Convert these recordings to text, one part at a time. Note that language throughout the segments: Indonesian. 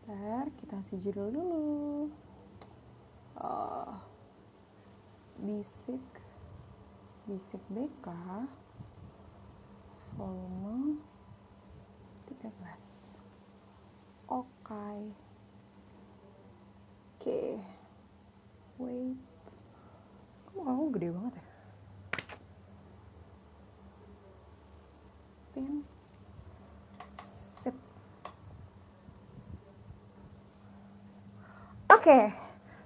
Bentar, kita kasih judul dulu. Bisik BK volume 13. Oke. Wait. Kok kamu gede banget ya? Pin. Sip. Oke.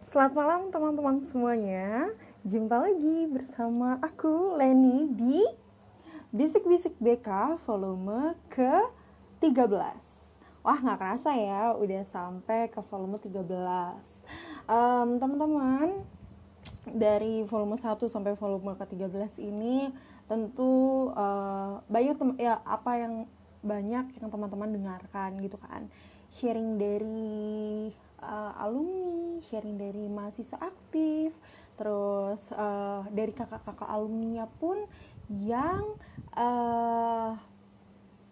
Selamat malam teman-teman semuanya. Jumpa lagi bersama aku Leni di Bisik-Bisik BK volume ke-13. Wah, nggak kerasa ya, udah sampai ke volume 13. Teman-teman, dari volume 1 sampai volume ke-13 ini tentu banyak banyak yang teman-teman dengarkan gitu kan. Sharing dari alumni, sharing dari mahasiswa aktif, terus dari kakak-kakak alumninya pun yang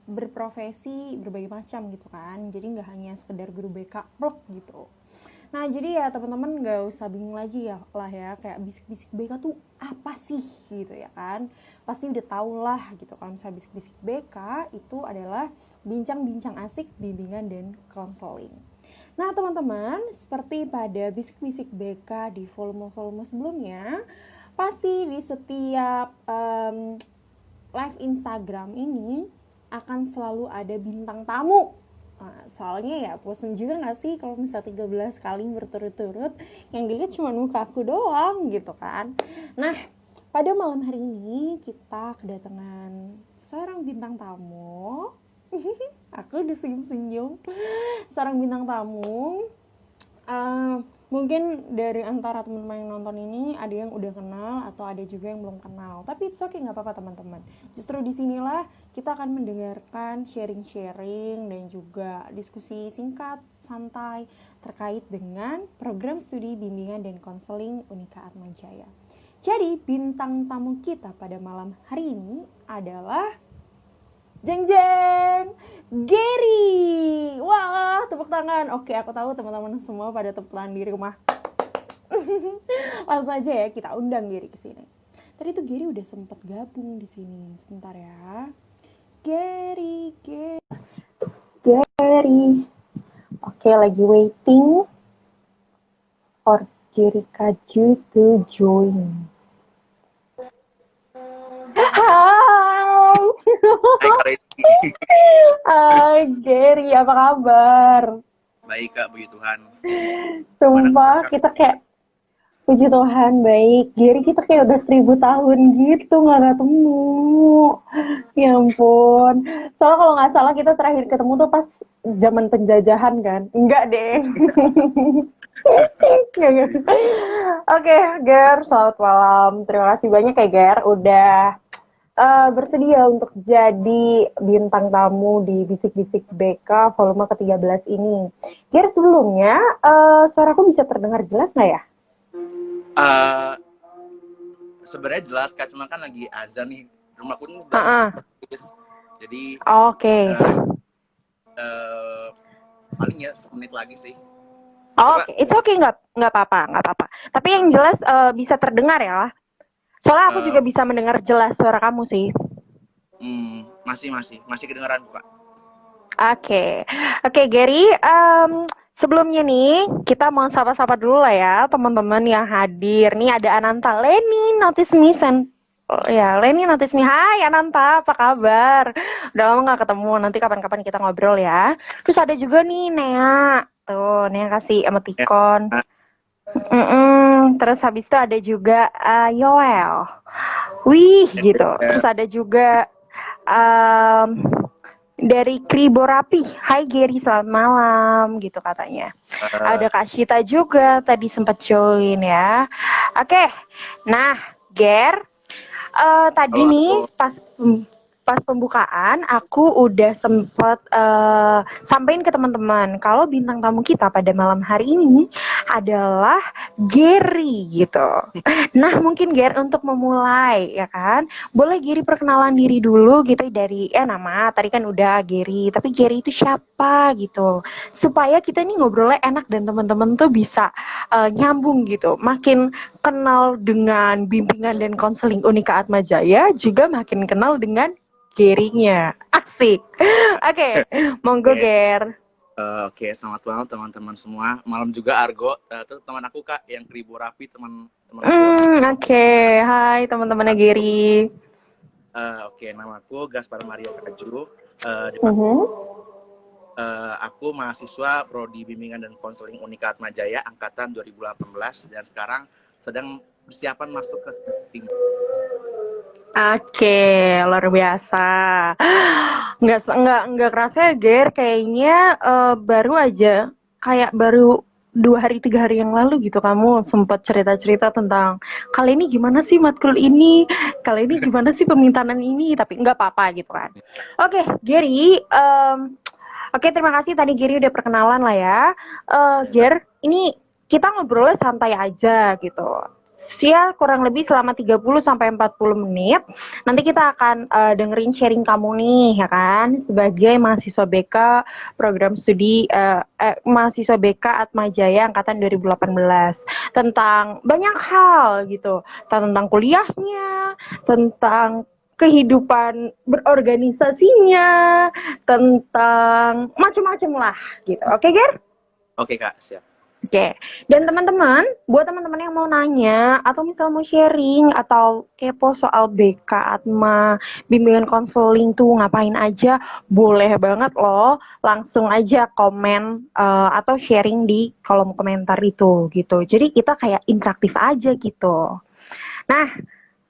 berprofesi berbagai macam gitu kan. Jadi nggak hanya sekedar guru BK blok gitu. Nah, jadi ya teman-teman nggak usah bingung lagi ya kayak bisik-bisik BK tuh apa sih gitu ya kan. Pasti udah tau lah gitu kan, misalnya bisik-bisik BK itu adalah bincang-bincang asik, bimbingan dan konseling. Nah teman-teman, seperti pada bisik-bisik BK di volume-volume sebelumnya, pasti di setiap live Instagram ini akan selalu ada bintang tamu. Nah, soalnya ya bosen juga gak sih kalau misalnya 13 kali berturut-turut yang dilihat cuma muka aku doang gitu kan. Nah, pada malam hari ini kita kedatangan seorang bintang tamu. Aku udah senyum-senyum. Seorang bintang tamu. Mungkin dari antara teman-teman yang nonton ini ada yang udah kenal atau ada juga yang belum kenal. Tapi it's okay, nggak apa-apa teman-teman. Justru disinilah kita akan mendengarkan sharing-sharing dan juga diskusi singkat, santai terkait dengan program studi bimbingan dan konseling Unika Atmajaya. Jadi bintang tamu kita pada malam hari ini adalah Jeng Jeng Gary. Wah, tepuk tangan. Oke, aku tahu teman-teman semua pada tepuk tangan di rumah. Langsung aja ya kita undang Gary ke sini. Tadi tuh Gary udah sempat gabung di sini. Sebentar ya. Gary. Oke, lagi waiting for Gary Kaju to join. Hai. Hai Gary, apa kabar? Baik Kak, puji Tuhan. Sumpah kita kayak puji Tuhan baik. Gary kita kayak udah 1000 tahun gitu nggak ketemu. Ya ampun. Soalnya kalau nggak salah kita terakhir ketemu tuh pas zaman penjajahan kan? Enggak deh. Oke, Ger, selamat malam. Terima kasih banyak ya Ger, udah bersedia untuk jadi bintang tamu di Bisik-Bisik BK volume ke-13 ini. Ger, sebelumnya suaraku bisa terdengar jelas nggak ya? Sebenarnya jelas Kak, cuma kan lagi azan nih. Rumahku ini jadi oke. Paling ya semenit lagi sih. Oke, it's okay, nggak apa-apa. Tapi yang jelas bisa terdengar ya. Soalnya aku juga bisa mendengar jelas suara kamu sih. Masih kedengaran Kak. Oke, Gary. Sebelumnya nih, kita mau sapa-sapa dulu lah ya teman-teman yang hadir. Nih ada Ananta, Leni, notice me, Leni notice me. Hai Ananta, apa kabar? Udah lama gak ketemu, nanti kapan-kapan kita ngobrol ya. Terus ada juga nih Nea. Tuh, Nea kasih emoticon. Terus habis itu ada juga Yoel. Wih gitu. Terus ada juga dari Kriborapi, hai Gary, selamat malam gitu katanya. Ada Kak Shita juga tadi sempat join ya. Oke, nah Ger, tadi nih pas pas pembukaan aku udah sempet sampein ke teman-teman kalau bintang tamu kita pada malam hari ini adalah Gary gitu. Nah mungkin Gary untuk memulai ya kan, boleh Gary perkenalan diri dulu gitu dari nama tadi kan udah Gary, tapi Gary itu siapa gitu supaya kita nih ngobrolnya enak dan teman-teman tuh bisa nyambung gitu, makin kenal dengan bimbingan dan konseling Unika Atmajaya juga makin kenal dengan Gerinya. Asik. Oke, monggo Oke, Ger. oke, selamat malam teman-teman semua. Malam juga Argo, itu teman aku Kak yang Kribo Rapi, teman aku. Oke. Hai teman-temannya Aku, Geri. oke, nama aku Gaspar Maria Kaju. Mhm. Aku mahasiswa Prodi Bimbingan dan Konseling Unika Atmajaya angkatan 2018 dan sekarang sedang persiapan masuk ke STIM. Oke, luar biasa. Nggak kerasa ya, Ger. Kayaknya baru aja, kayak baru 2 hari 3 hari yang lalu gitu kamu sempat cerita-cerita tentang kali ini gimana sih matkul ini, kali ini gimana sih pemintanan ini, tapi nggak apa-apa gitu kan. Oke, Gary. Oke, terima kasih tadi Gary udah perkenalan lah ya. Ya, Ger, ini kita ngobrolnya santai aja gitu. Ya kurang lebih selama 30 sampai 40 menit. Nanti kita akan dengerin sharing kamu nih ya kan sebagai mahasiswa BK program studi mahasiswa BK Atmajaya angkatan 2018 tentang banyak hal gitu, tentang kuliahnya, tentang kehidupan berorganisasinya, tentang macam-macam lah gitu. Oke, Ger? oke Kak, siap. Oke, dan teman-teman, buat teman-teman yang mau nanya atau misal mau sharing atau kepo soal BK Atma, bimbingan konseling tuh ngapain aja, boleh banget loh, langsung aja komen atau sharing di kolom komentar itu gitu. Jadi kita kayak interaktif aja gitu. Nah,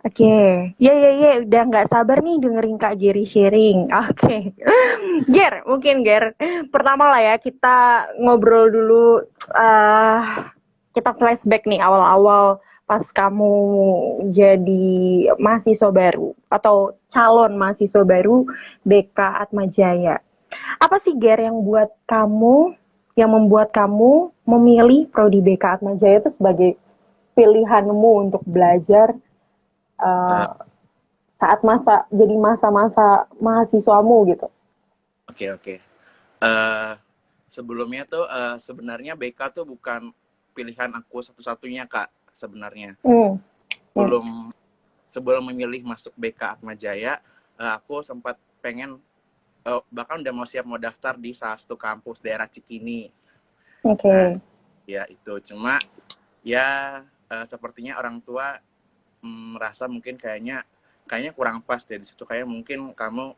oke, udah nggak sabar nih dengerin Kak Geri sharing. Oke, Ger, mungkin Ger, pertama lah ya kita ngobrol dulu, kita flashback nih awal-awal pas kamu jadi mahasiswa baru atau calon mahasiswa baru BK Atmajaya. Apa sih Ger yang membuat kamu memilih prodi BK Atmajaya itu sebagai pilihanmu untuk belajar Eh, uh, saat jadi masa-masa mahasiswamu gitu. oke, oke. Eh, Sebelumnya tuh sebenarnya BK tuh bukan pilihan aku satu-satunya Kak sebenarnya. Hmm. Hmm. Sebelum sebelum memilih masuk BK Atmajaya, aku sempat pengen bahkan udah mau daftar di salah satu kampus daerah Cikini. Oke. Nah, ya itu cuma ya sepertinya orang tua merasa mungkin kayaknya kurang pas deh di situ, kayak mungkin kamu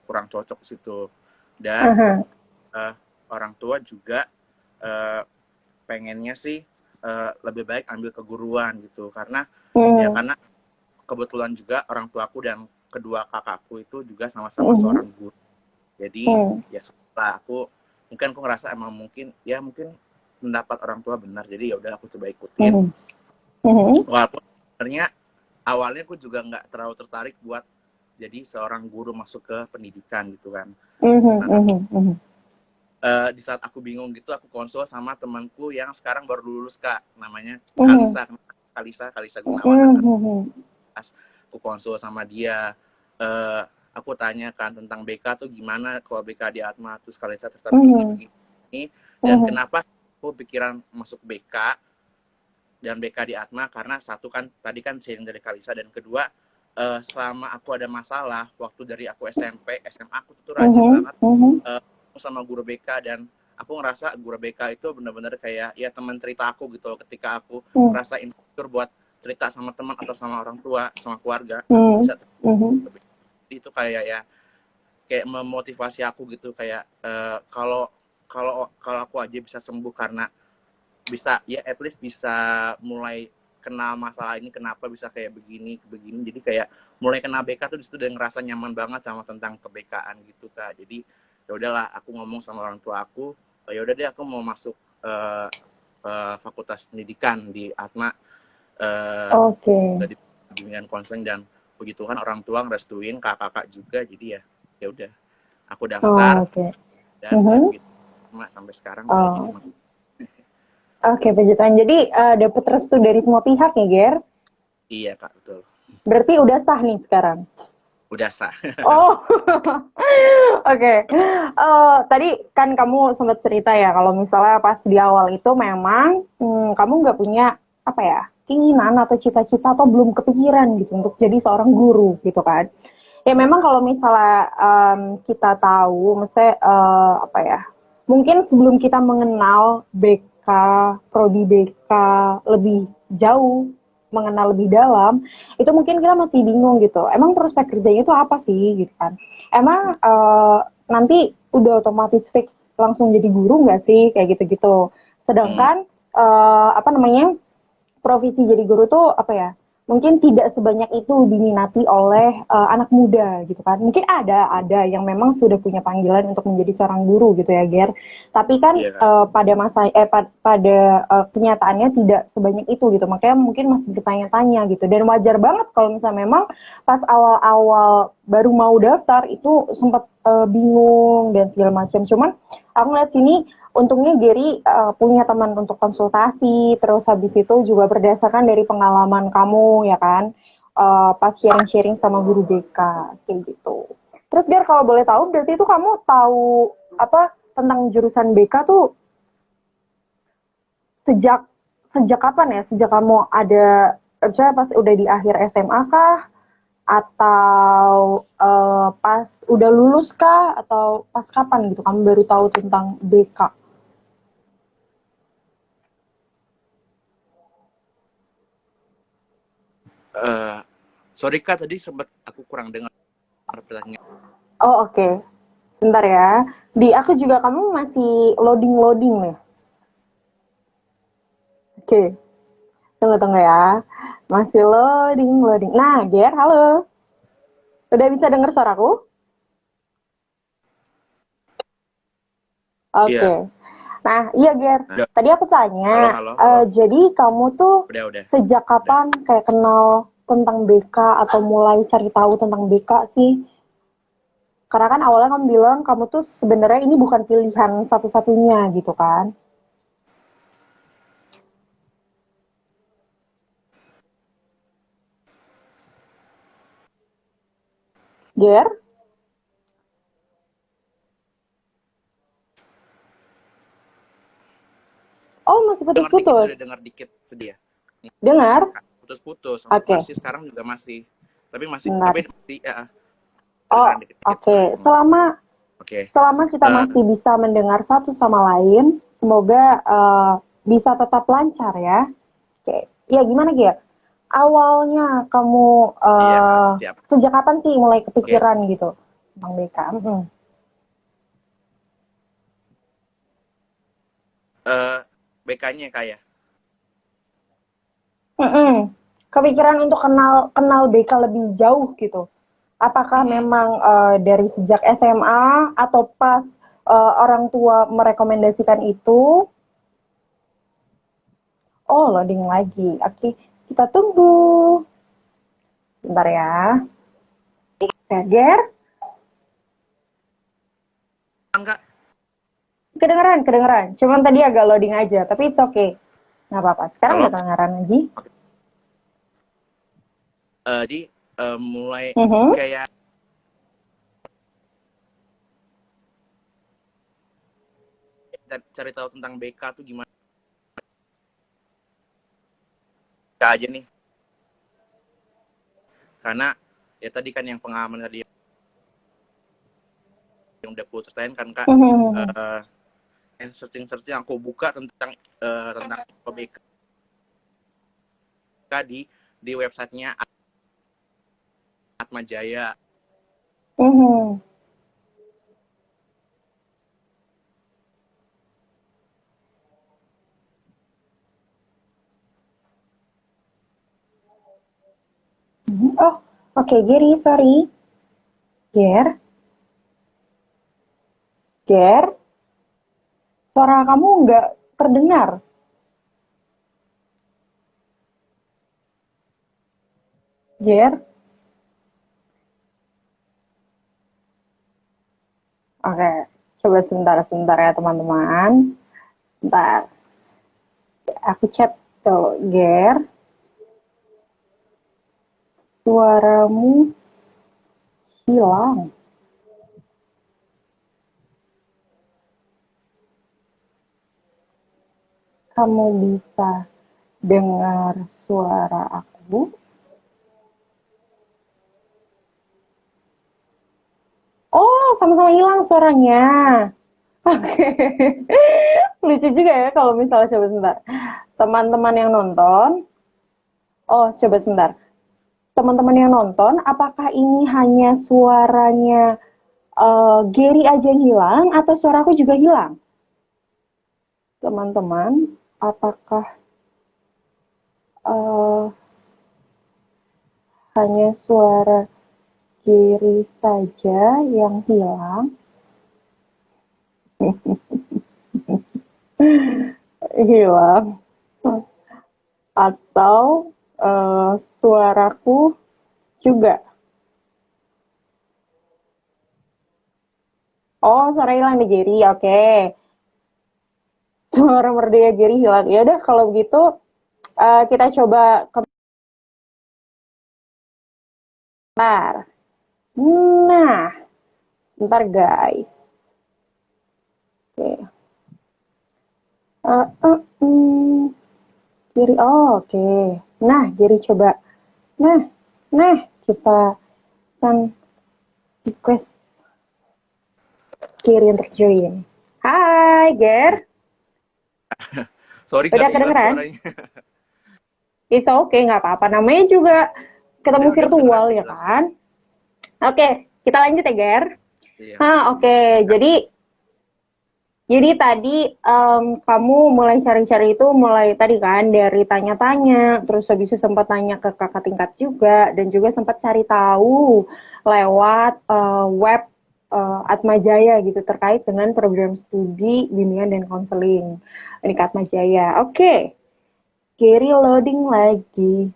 kurang cocok di situ. Dan Aha. orang tua juga pengennya sih lebih baik ambil keguruan gitu, karena Hmm. karena kebetulan juga orang tuaku dan kedua kakakku itu juga sama-sama Mhm. seorang guru. Jadi Hmm. ya setelah aku ngerasa emang mungkin pendapat orang tua benar, jadi ya udah aku coba ikutin. Mhm. Mhm. Walaupun sebenarnya awalnya aku juga nggak terlalu tertarik buat jadi seorang guru masuk ke pendidikan gitu kan. Mhm. Nah, tapi Mhm. Mhm. di saat aku bingung gitu, aku konsul sama temanku yang sekarang baru lulus Kak, namanya Mhm. Kalisa. Kalisa Gunawan. Mhm. Aku konsul sama dia, eh, aku tanyakan tentang BK tuh gimana kalau BK di Atma, terus Kalisa tertarik Mhm. begini, dan Mhm. kenapa aku pikiran masuk BK dan BK di Atma, karena satu kan tadi kan sharing dari Kalisa, dan kedua selama aku ada masalah waktu dari aku SMP SMA, aku tuh rajin Mhm. banget Mhm. sama guru BK, dan aku ngerasa guru BK itu benar-benar kayak ya teman cerita aku gitu. Ketika aku Mhm. ngerasa insecure buat cerita sama teman atau sama orang tua, sama keluarga, aku Mhm. bisa Mhm. itu kayak ya kayak memotivasi aku gitu, kayak kalau kalau kalau aku aja bisa sembuh karena bisa ya at least bisa mulai kenal masalah ini kenapa bisa kayak begini begini, jadi kayak mulai kenal BK tuh disitu udah ngerasa nyaman banget sama tentang kebekaan gitu Kak. Jadi ya udahlah, aku ngomong sama orang tua aku, ya udah deh aku mau masuk fakultas pendidikan di Atma, Oke. di bimbingan konseling dan puji Tuhan orang tua ngerestuin, kakak juga, jadi ya udah aku Oh, daftar oke. dan Mhm. gitu sampai sekarang udah jadi Oh, oke, puji Tuhan. Jadi dapat restu dari semua pihak ya, Ger? iya kak, betul, Berarti udah sah nih sekarang. udah sah. Oh, oke. Tadi kan kamu sempat cerita ya kalau misalnya pas di awal itu memang kamu nggak punya apa ya keinginan atau cita-cita atau belum kepikiran gitu untuk jadi seorang guru gitu kan. Ya memang kalau misalnya kita tahu, maksudnya apa ya, mungkin sebelum kita mengenal BK, prodi BK lebih jauh, mengenal lebih dalam, itu mungkin kita masih bingung gitu. Emang prospek kerjanya itu apa sih gitu kan? Emang nanti udah otomatis fix langsung jadi guru nggak sih kayak gitu-gitu. Hmm, Sedangkan apa namanya profesi jadi guru tuh apa ya mungkin tidak sebanyak itu diminati oleh anak muda gitu kan mungkin ada yang memang sudah punya panggilan untuk menjadi seorang guru gitu ya Ger tapi kan iya kak. pada masa pada kenyataannya tidak sebanyak itu gitu makanya mungkin masih bertanya-tanya gitu dan wajar banget kalau misalnya memang pas awal-awal baru mau daftar itu sempat bingung dan segala macam cuman aku ngeliat sini untungnya Gary punya teman untuk konsultasi, terus habis itu juga berdasarkan dari pengalaman kamu ya kan, pas sharing-sharing sama guru BK kayak gitu. Terus Gar kalau boleh tahu berarti itu kamu tahu apa tentang jurusan BK tuh sejak sejak kapan ya? Sejak kamu ada misalnya pas udah di akhir SMA kah? Atau pas udah lulus kah? Atau pas kapan gitu kamu baru tahu tentang BK? Eh, Sorry kak, tadi sempat aku kurang dengar pertanyaan. Oh oke, okay. Sebentar ya. Di aku juga kamu masih loading-loading nih. Oke, okay. Tunggu-tunggu ya. Masih loading-loading. Nah, Ger, halo. Udah bisa dengar suaraku? Oke. Iya, Okay. Nah, iya Ger. udah. Tadi aku tanya, Halo, halo, halo. jadi kamu tuh Udah. sejak Udah. kapan kayak kenal tentang BK atau mulai cari tahu tentang BK sih? Karena kan awalnya kamu bilang kamu tuh sebenarnya ini bukan pilihan satu-satunya gitu kan? Ger? Oh, masih Dengar dikit, putus-putus. udah dengar dikit sedih ya. Dengar? Putus-putus, Oke, okay. masih sekarang juga masih. Tapi Benar. masih ya, Oh, kedengaran dikit-dikit, oke. sorry. Selama Oke. selama kita masih bisa mendengar satu sama lain, semoga bisa tetap lancar ya. Oke. Ya gimana Gia? Awalnya kamu Iya kak, siap. sejak kapan sih mulai Oke. kepikiran gitu, Bang BK? BK-nya kak ya. Kepikiran untuk kenal kenal BK lebih jauh gitu. Apakah Mm-mm. memang dari sejak SMA atau pas orang tua merekomendasikan itu? Oh, loading lagi. Oke, kita tunggu. Bentar ya. Ger, Kak, kedengeran, kedengeran. Cuman tadi agak loading aja, tapi it's okay. Nggak apa-apa. Sekarang halo. udah kedengeran lagi. Jadi mulai Mhm. kayak cari tahu tentang BK tuh gimana aja nih. Karena ya tadi kan yang pengalaman tadi yang udah aku ceritain kan kak. Mhm. Searching aku buka tentang BK di websitenya Atmajaya. Mhm. Oh, oke, Geri, sorry. Ger, Ger, suara kamu nggak terdengar. Ger, Oke, coba sebentar ya teman-teman. Bentar, aku chat tuh, Ger. Suaramu hilang. Kamu bisa dengar suara aku? Oh, sama-sama hilang suaranya. Oke. Lucu juga ya kalau misalnya coba sebentar. Teman-teman yang nonton, oh coba sebentar. Teman-teman yang nonton, apakah ini hanya suaranya Gary aja yang hilang atau suaraku juga hilang? Teman-teman, apakah eh, hanya suara Gary saja yang hilang? Hilang. Atau suaraku juga? Oh, suara hilang di Gary, oke. Suara Merdeka Gary hilang. Ya udah kalau begitu kita coba kelar. Nah, ntar guys. Oke. Uh, uh, hmm. Gary, oh, oke. Nah, Gary coba. Nah, nah, kita kan request Gary untuk join. Hai, Ger. Sorry Udah nggak kedengeran kedengeran? suaranya. It's okay, nggak apa-apa. Namanya juga ketemu Udah kedengeran, virtual udah ya jelas. kan? Oke, kita lanjut ya, Ger. Iya. Oke. Jadi tadi kamu mulai cari-cari itu mulai tadi kan dari tanya-tanya, terus habis itu sempat tanya ke kakak tingkat juga, dan juga sempat cari tahu lewat web Atmajaya gitu terkait dengan program studi bimbingan dan konseling ini ke Atmajaya. Oke, Gary loading lagi.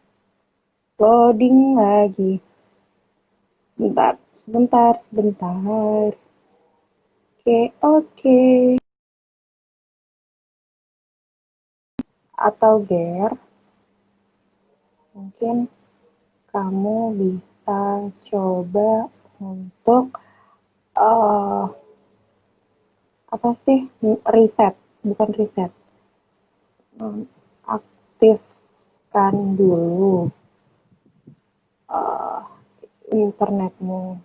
Sebentar. Oke. Atau Ger, mungkin kamu bisa coba untuk uh, apa sih riset, bukan riset, aktifkan dulu uh, internetmu,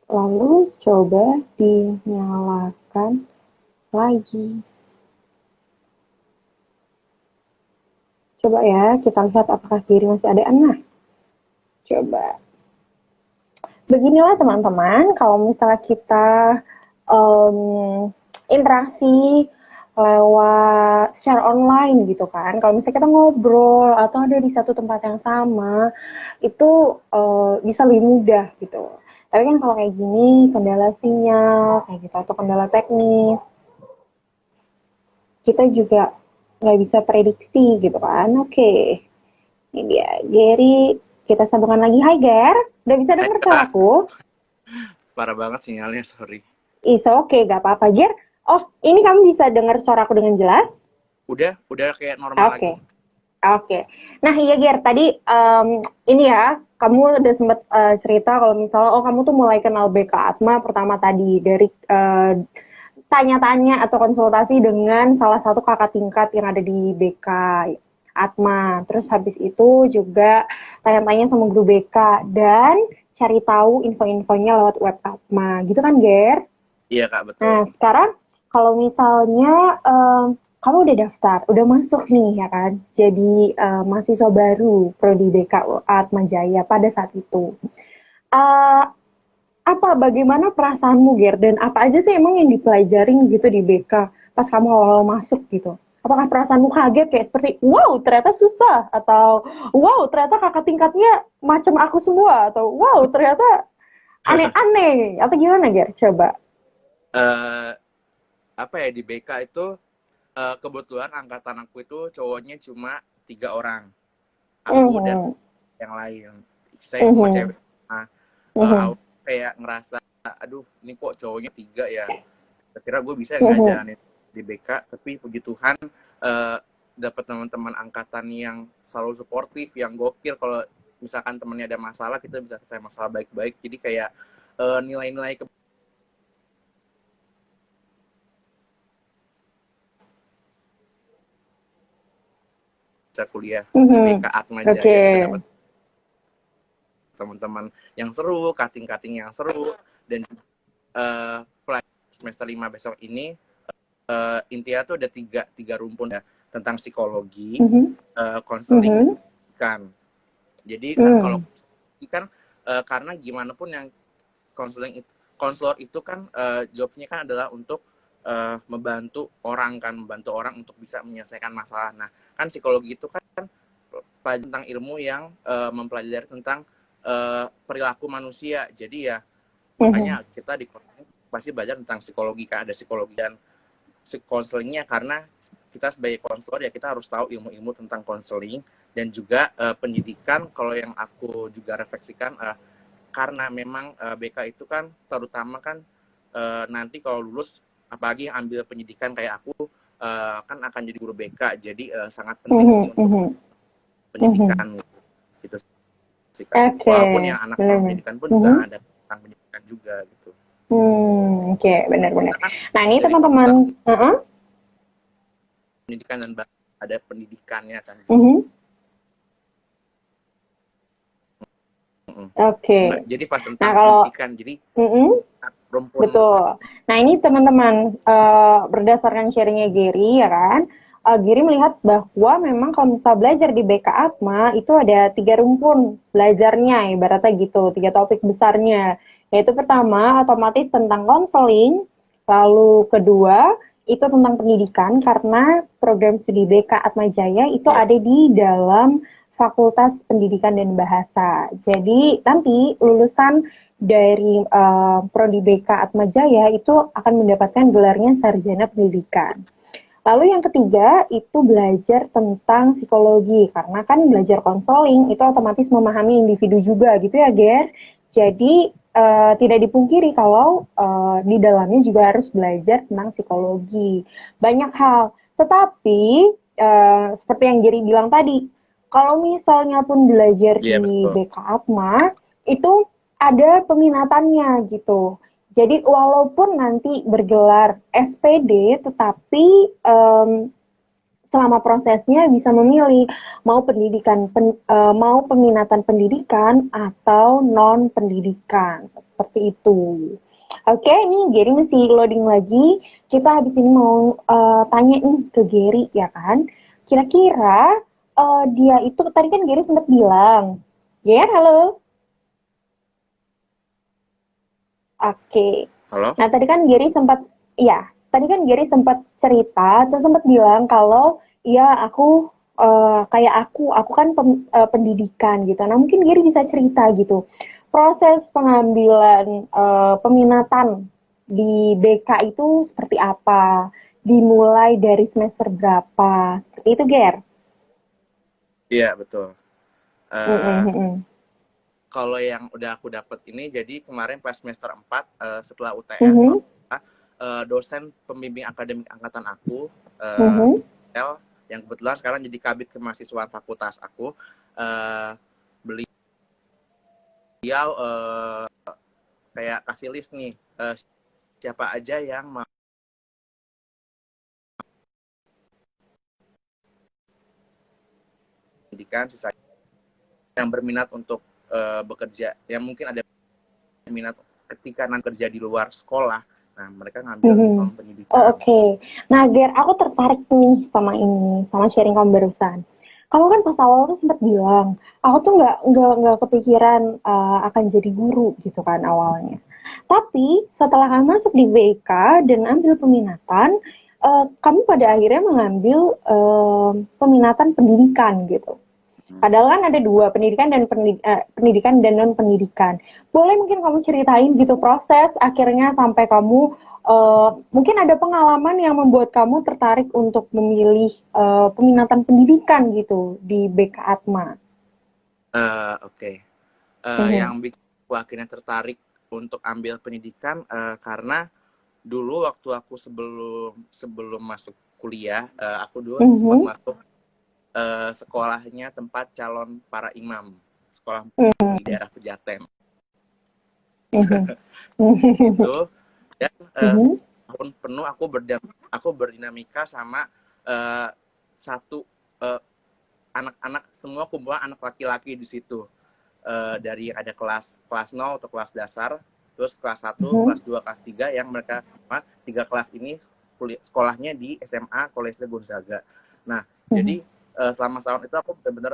lalu coba dinyalakan lagi. Coba ya, kita lihat apakah kiri masih ada. Nah, coba. Beginilah teman-teman, kalau misalnya kita interaksi lewat secara online gitu kan. Kalau misalnya kita ngobrol atau ada di satu tempat yang sama, itu bisa lebih mudah gitu. Tapi kan kalau kayak gini, kendala sinyal, kayak gitu, atau kendala teknis, kita juga nggak bisa prediksi gitu kan. Oke, ini dia, Gary. Kita sambungkan lagi. Hai, Ger. Udah bisa dengar suaraku? Parah banget sinyalnya, sorry. Oke, gak apa-apa, Ger. Oh, ini kamu bisa dengar suaraku dengan jelas? Udah kayak normal Oke, lagi. oke. Nah, iya, Ger. Tadi ini ya, kamu udah sempet cerita kalau misalnya, oh kamu tuh mulai kenal BK Atma pertama tadi dari tanya-tanya atau konsultasi dengan salah satu kakak tingkat yang ada di BK Atma. Terus habis itu juga tanya-tanya sama guru BK dan cari tahu info-infonya lewat web Atma. Gitu kan, Ger? Iya Kak, betul. Nah, sekarang kalau misalnya kamu udah daftar, udah masuk nih ya kan, jadi mahasiswa baru Prodi BK Atma Jaya pada saat itu. Eh, bagaimana perasaanmu, Ger? Dan apa aja sih emang yang dipelajarin gitu di BK pas kamu awal masuk gitu? Apakah perasaanmu kaget kayak seperti, wow ternyata susah, atau wow ternyata kakak tingkatnya macam aku semua, atau wow ternyata aneh-aneh, atau gimana, Ger? Coba. Eh apa ya, di BK itu kebetulan angkatan aku itu cowoknya cuma 3 orang. Aku dan Mhm. yang lain. Saya semua Mhm. cewek. Nah, Mhm. awal kayak ngerasa, aduh ini kok cowoknya 3 ya, kira gue bisa nggak Mhm. jalanin di BK, tapi puji Tuhan uh, dapat teman-teman angkatan yang selalu suportif, yang gokil. Kalau misalkan temennya ada masalah, kita bisa selesai masalah baik-baik. Jadi kayak nilai-nilai bisa kuliah di BK Mhm. Atma Oke. Jaya, kita dapat teman-teman yang seru, cutting-cutting yang seru, dan semester 5 besok ini intinya tuh ada tiga rumpun ya, tentang psikologi, Mhm. konseling, Mhm. kan. Jadi kan kalau Hmm. kan karena gimana pun yang konselor itu kan jobnya kan adalah untuk membantu orang untuk bisa menyelesaikan masalah. Nah, kan psikologi itu kan tentang ilmu yang mempelajari tentang perilaku manusia. Jadi ya Mhm. makanya kita di konseling pasti belajar tentang psikologi, kan ada psikologi dan konselingnya, karena kita sebagai konselor ya kita harus tahu ilmu-ilmu tentang konseling dan juga pendidikan. Kalau yang aku juga refleksikan, karena memang BK itu kan terutama kan nanti kalau lulus, apalagi yang ambil pendidikan kayak aku, kan akan jadi guru BK, jadi sangat penting sih Mhm. untuk Mhm. Mhm. pendidikan gitu sih Kak. Oke, Walaupun yang anak non benar-benar. pendidikan pun juga Mhm. ada tentang pendidikan juga gitu. Oke, benar-benar. Karena kan Nah, ini dari teman-teman. fakultas Heeh. pendidikan dan ada pendidikannya kan. Mhm. Mm-mm. Oke. Jadi pas Nah, tentang kalau pendidikan, jadi mhm, rumpun. betul. Nah, ini teman-teman, berdasarkan sharingnya Gary, ya kan, Gary melihat bahwa memang kalau kita belajar di BK Atma itu ada 3 rumpun belajarnya, ibaratnya gitu, 3 topik besarnya. Yaitu pertama, otomatis tentang konseling, lalu kedua, itu tentang pendidikan, karena program studi BK Atma Jaya itu Iya. ada di dalam Fakultas Pendidikan dan Bahasa. Jadi nanti lulusan dari Prodi BK Atma Jaya itu akan mendapatkan gelarnya Sarjana Pendidikan. Lalu yang ketiga itu belajar tentang psikologi, karena kan belajar konseling itu otomatis memahami individu juga gitu ya Ger. Jadi tidak dipungkiri kalau di dalamnya juga harus belajar tentang psikologi. Banyak hal, tetapi seperti yang Geri bilang tadi, kalau misalnya pun belajar Iya di betul. BK Atma itu ada peminatannya gitu. Jadi walaupun nanti bergelar SPD, tetapi selama prosesnya bisa memilih mau mau peminatan pendidikan atau non pendidikan seperti itu. Oke, ini Gary masih loading lagi. Kita habis ini mau tanya nih ke Gary ya kan. Kira-kira dia itu tadi kan Gary sempat bilang, Ger, halo. Oke. Halo. Nah, tadi kan Gary sempat cerita, terus sempat bilang kalau ya aku kan pendidikan gitu. Nah, mungkin Gary bisa cerita gitu. Proses pengambilan peminatan di BK itu seperti apa? Dimulai dari semester berapa? Seperti itu, Ger. Iya betul. Mm, Eh mm, mm, kalau yang udah aku dapat ini, jadi kemarin pas semester 4 setelah UTS, mm. dosen pembimbing akademik angkatan aku, Mhm. L, yang kebetulan sekarang jadi kabit kemahasiswaan fakultas aku, eh, beliau kayak kasih list nih, siapa aja yang mau pendidikan, sisa yang berminat untuk bekerja, yang mungkin ada minat ketika nanti kerja di luar sekolah, nah mereka ngambil Mhm. non Oh, pendidikan. oke. Nah, Ger, aku tertarik nih sama ini, sama sharing kamu barusan. Kamu kan pas awal tuh sempat bilang, aku tuh nggak kepikiran akan jadi guru gitu kan awalnya. Tapi setelah kamu masuk di BK dan ambil peminatan, kamu pada akhirnya mengambil peminatan pendidikan gitu. Hmm. Padahal kan ada dua, pendidikan dan non pendidikan. Boleh mungkin kamu ceritain gitu proses akhirnya sampai kamu mungkin ada pengalaman yang membuat kamu tertarik untuk memilih peminatan pendidikan gitu di BK Atma. Oke. Yang Mhm. aku akhirnya tertarik untuk ambil pendidikan karena dulu waktu aku sebelum masuk kuliah, aku dulu sempat masuk sekolahnya tempat calon para imam, sekolah di daerah Pejaten. Itu dan tahun penuh aku berdinamika sama satu anak-anak, semua kumpulan anak laki-laki di situ. Dari ada kelas 0 atau kelas dasar, terus kelas 1, kelas 2, kelas 3 yang mereka semua 3 kelas ini sekolahnya di SMA Kolese Gonzaga. Nah, jadi selama setahun itu aku benar-benar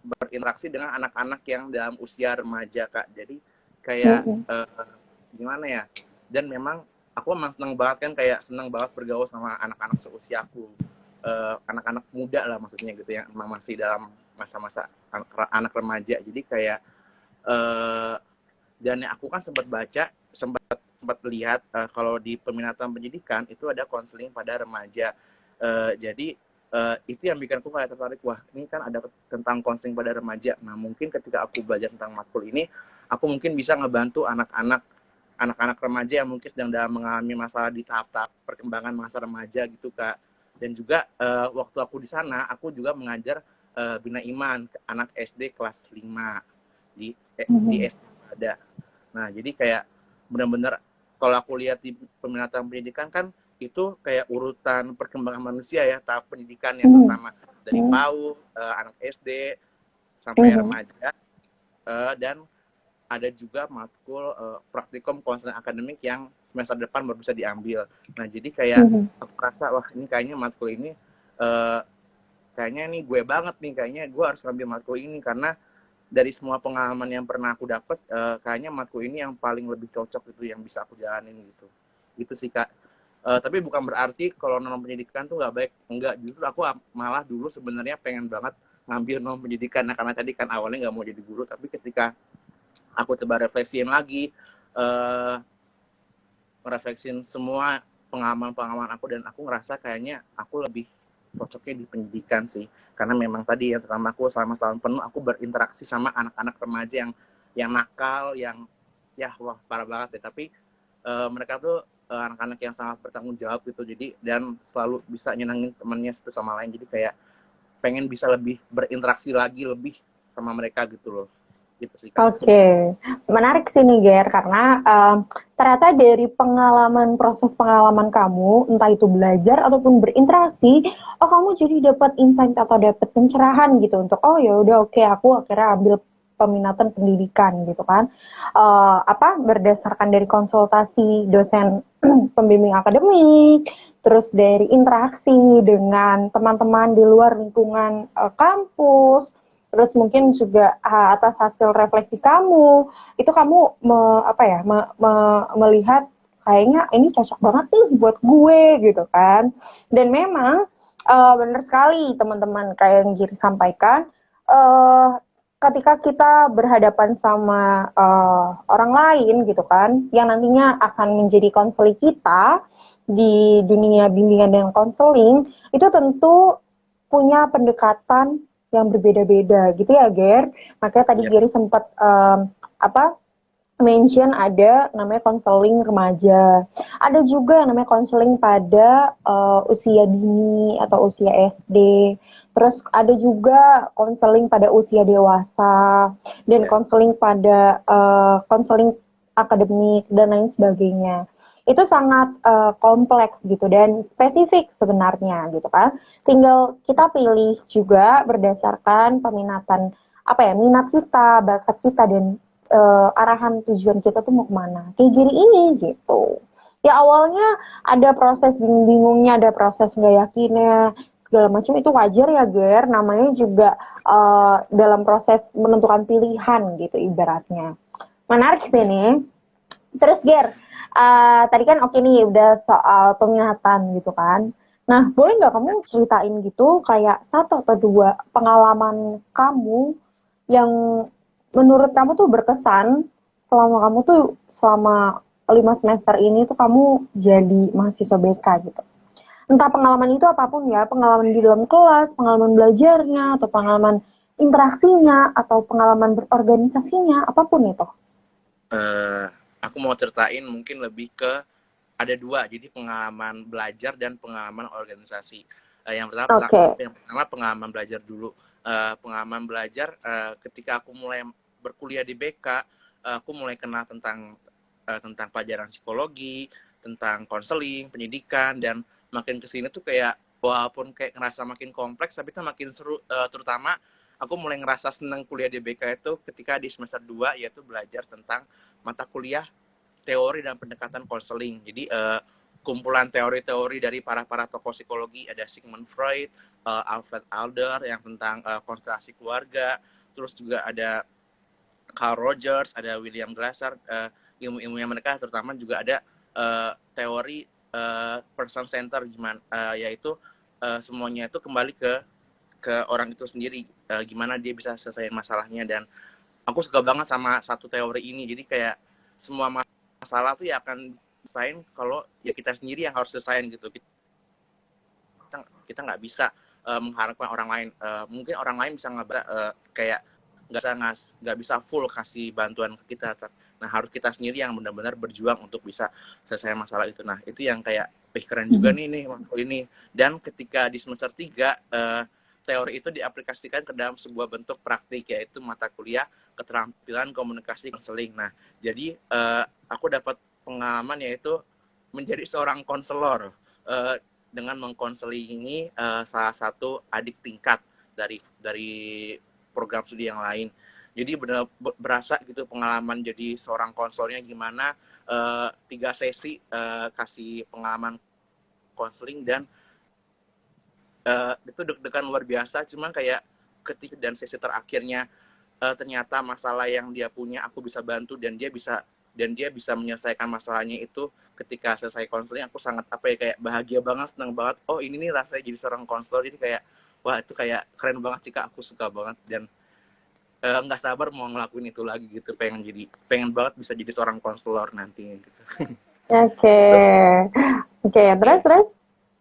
berinteraksi dengan anak-anak yang dalam usia remaja, Kak. Jadi kayak gimana ya? Dan memang aku memang senang banget kan, kayak senang banget bergaul sama anak-anak seusia aku. Anak-anak muda lah maksudnya gitu, yang emang masih dalam masa-masa anak remaja. Jadi kayak dan aku kan sempat lihat kalau di peminatan pendidikan itu ada konseling pada remaja. Jadi itu yang bikin aku kayak tertarik, wah ini kan ada tentang konseling pada remaja. Nah mungkin ketika aku belajar tentang matkul ini, aku mungkin bisa ngebantu anak-anak remaja yang mungkin sedang dalam mengalami masalah di tahap-tahap perkembangan masa remaja gitu, Kak. Dan juga waktu aku di sana, aku juga mengajar Bina Iman ke anak SD kelas 5 di SD ada. Nah, jadi kayak benar-benar kalau aku lihat di peminatan pendidikan kan itu kayak urutan perkembangan manusia ya, tahap pendidikan yang pertama dari PAUD, anak SD sampai remaja, dan ada juga matkul praktikum konseling akademik yang semester depan baru bisa diambil. Nah, jadi kayak aku rasa, wah ini kayaknya matkul ini kayaknya nih gue banget nih, kayaknya gue harus ngambil matkul ini karena dari semua pengalaman yang pernah aku dapat, kayaknya matkul ini yang paling lebih cocok itu, yang bisa aku jalanin gitu. Gitu sih, Kak. Tapi bukan berarti kalau non pendidikan tuh nggak baik, enggak. Justru aku malah dulu sebenarnya pengen banget ngambil non pendidikan, nah, karena tadi kan awalnya nggak mau jadi guru, tapi ketika aku coba refleksiin lagi, merefleksiin semua pengalaman aku, dan aku ngerasa kayaknya aku lebih cocoknya di pendidikan sih, karena memang tadi yang pertama aku selama setahun penuh aku berinteraksi sama anak-anak remaja yang nakal, yang ya wah parah banget ya, tapi mereka tuh anak-anak yang sangat bertanggung jawab gitu, jadi dan selalu bisa nyenangin temannya satu sama lain, jadi kayak pengen bisa lebih berinteraksi lagi lebih sama mereka gitu loh. Gitu sih, Kak. Oke, menarik sih nih Ger, karena ternyata dari proses pengalaman kamu, entah itu belajar ataupun berinteraksi, oh kamu jadi dapat insight atau dapat pencerahan gitu untuk oh ya udah oke, aku akhirnya ambil peminatan pendidikan gitu kan, berdasarkan dari konsultasi dosen pembimbing akademik, terus dari interaksi dengan teman-teman di luar lingkungan kampus. Terus mungkin juga atas hasil refleksi kamu, itu kamu melihat kayaknya ini cocok banget nih buat gue gitu kan. Dan memang benar sekali teman-teman kayak yang Giri sampaikan, ketika kita berhadapan sama orang lain gitu kan, yang nantinya akan menjadi konseling kita di dunia bimbingan dan konseling, itu tentu punya pendekatan yang berbeda-beda gitu ya Ger. Makanya tadi Giri sempat mention ada namanya konseling remaja. Ada juga yang namanya konseling pada usia dini atau usia SD. Terus ada juga konseling pada usia dewasa dan konseling pada konseling akademik dan lain sebagainya. Itu sangat kompleks gitu dan spesifik sebenarnya gitu kan. Tinggal kita pilih juga berdasarkan peminatan minat kita, bakat kita, dan arahan tujuan kita tuh mau kemana. Kayak Giri ini gitu. Ya awalnya ada proses bingung-bingungnya, ada proses nggak yakinnya, segala macam, itu wajar ya Ger. Namanya juga dalam proses menentukan pilihan gitu ibaratnya. Menarik sih nih. Terus Ger, tadi kan oke nih udah soal peminatan gitu kan. Nah, boleh nggak kamu ceritain gitu kayak 1 atau 2 pengalaman kamu yang menurut kamu tuh berkesan selama 5 semester ini tuh kamu jadi mahasiswa BK gitu. Entah pengalaman itu apapun ya, pengalaman di dalam kelas, pengalaman belajarnya, atau pengalaman interaksinya, atau pengalaman berorganisasinya, apapun itu. eh, aku mau ceritain mungkin lebih ke ada dua, jadi pengalaman belajar dan pengalaman organisasi. Oke. Yang pertama pengalaman belajar dulu. Pengalaman belajar ketika aku mulai berkuliah di BK, aku mulai kenal tentang pelajaran psikologi, tentang konseling, pendidikan, dan makin kesini tuh kayak walaupun kayak ngerasa makin kompleks, tapi itu makin seru. Terutama aku mulai ngerasa senang kuliah di BK itu ketika di semester 2, yaitu belajar tentang mata kuliah teori dan pendekatan konseling. Jadi kumpulan teori-teori dari para tokoh psikologi, ada Sigmund Freud, Alfred Adler yang tentang konstelasi keluarga, terus juga ada Carl Rogers, ada William Glasser, ilmu-ilmu yang mereka terutama juga ada teori person center, yaitu semuanya itu kembali ke orang itu sendiri, gimana dia bisa selesai masalahnya. Dan aku suka banget sama satu teori ini. Jadi kayak semua masalah tuh ya akan selesaiin kalau ya kita sendiri yang harus selesaiin gitu. Kita nggak bisa mengharapkan orang lain. Mungkin orang lain bisa kayak nggak bisa full kasih bantuan ke kita. Nah, harus kita sendiri yang benar-benar berjuang untuk bisa selesai masalah itu. Nah, itu yang kayak keren juga nih ini. Dan ketika di semester 3 teori itu diaplikasikan ke dalam sebuah bentuk praktik, yaitu mata kuliah keterampilan komunikasi konseling. Nah, jadi aku dapat pengalaman yaitu menjadi seorang konselor dengan mengkonselingi salah satu adik tingkat dari program studi yang lain. Jadi benar berasa gitu pengalaman jadi seorang konselornya gimana, 3 sesi kasih pengalaman konseling, dan itu deg-degan luar biasa. Cuma kayak ketika dan sesi terakhirnya ternyata masalah yang dia punya aku bisa bantu, dan dia bisa menyelesaikan masalahnya itu ketika selesai konseling. Aku sangat kayak bahagia banget, senang banget. Oh, ini nih rasanya jadi seorang konselor. Jadi kayak wah, itu kayak keren banget sih Kak, aku suka banget, dan nggak sabar mau ngelakuin itu lagi gitu. Pengen banget bisa jadi seorang konselor nanti gitu. Oke. Terus Oke, ya, terus.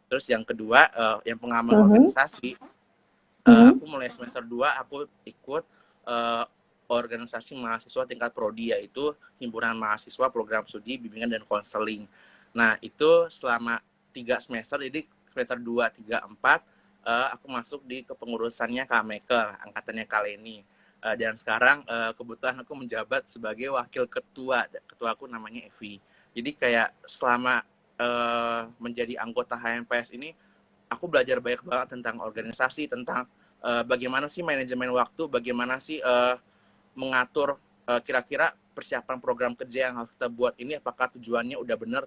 terus yang kedua, yang pengalaman Mhm. organisasi. Mhm. Aku mulai semester 2 aku ikut organisasi mahasiswa tingkat prodi, yaitu himpunan mahasiswa program studi bimbingan dan konseling. Nah, itu selama 3 semester, jadi semester 2, 3, 4 aku masuk di kepengurusannya Kak angkatannya Kaleni. Dan sekarang kebetulan aku menjabat sebagai wakil ketua. Ketua aku namanya Evi. Jadi kayak selama menjadi anggota HMPS ini, aku belajar banyak banget tentang organisasi, tentang bagaimana sih manajemen waktu, bagaimana sih mengatur kira-kira persiapan program kerja yang harus kita buat ini, apakah tujuannya udah benar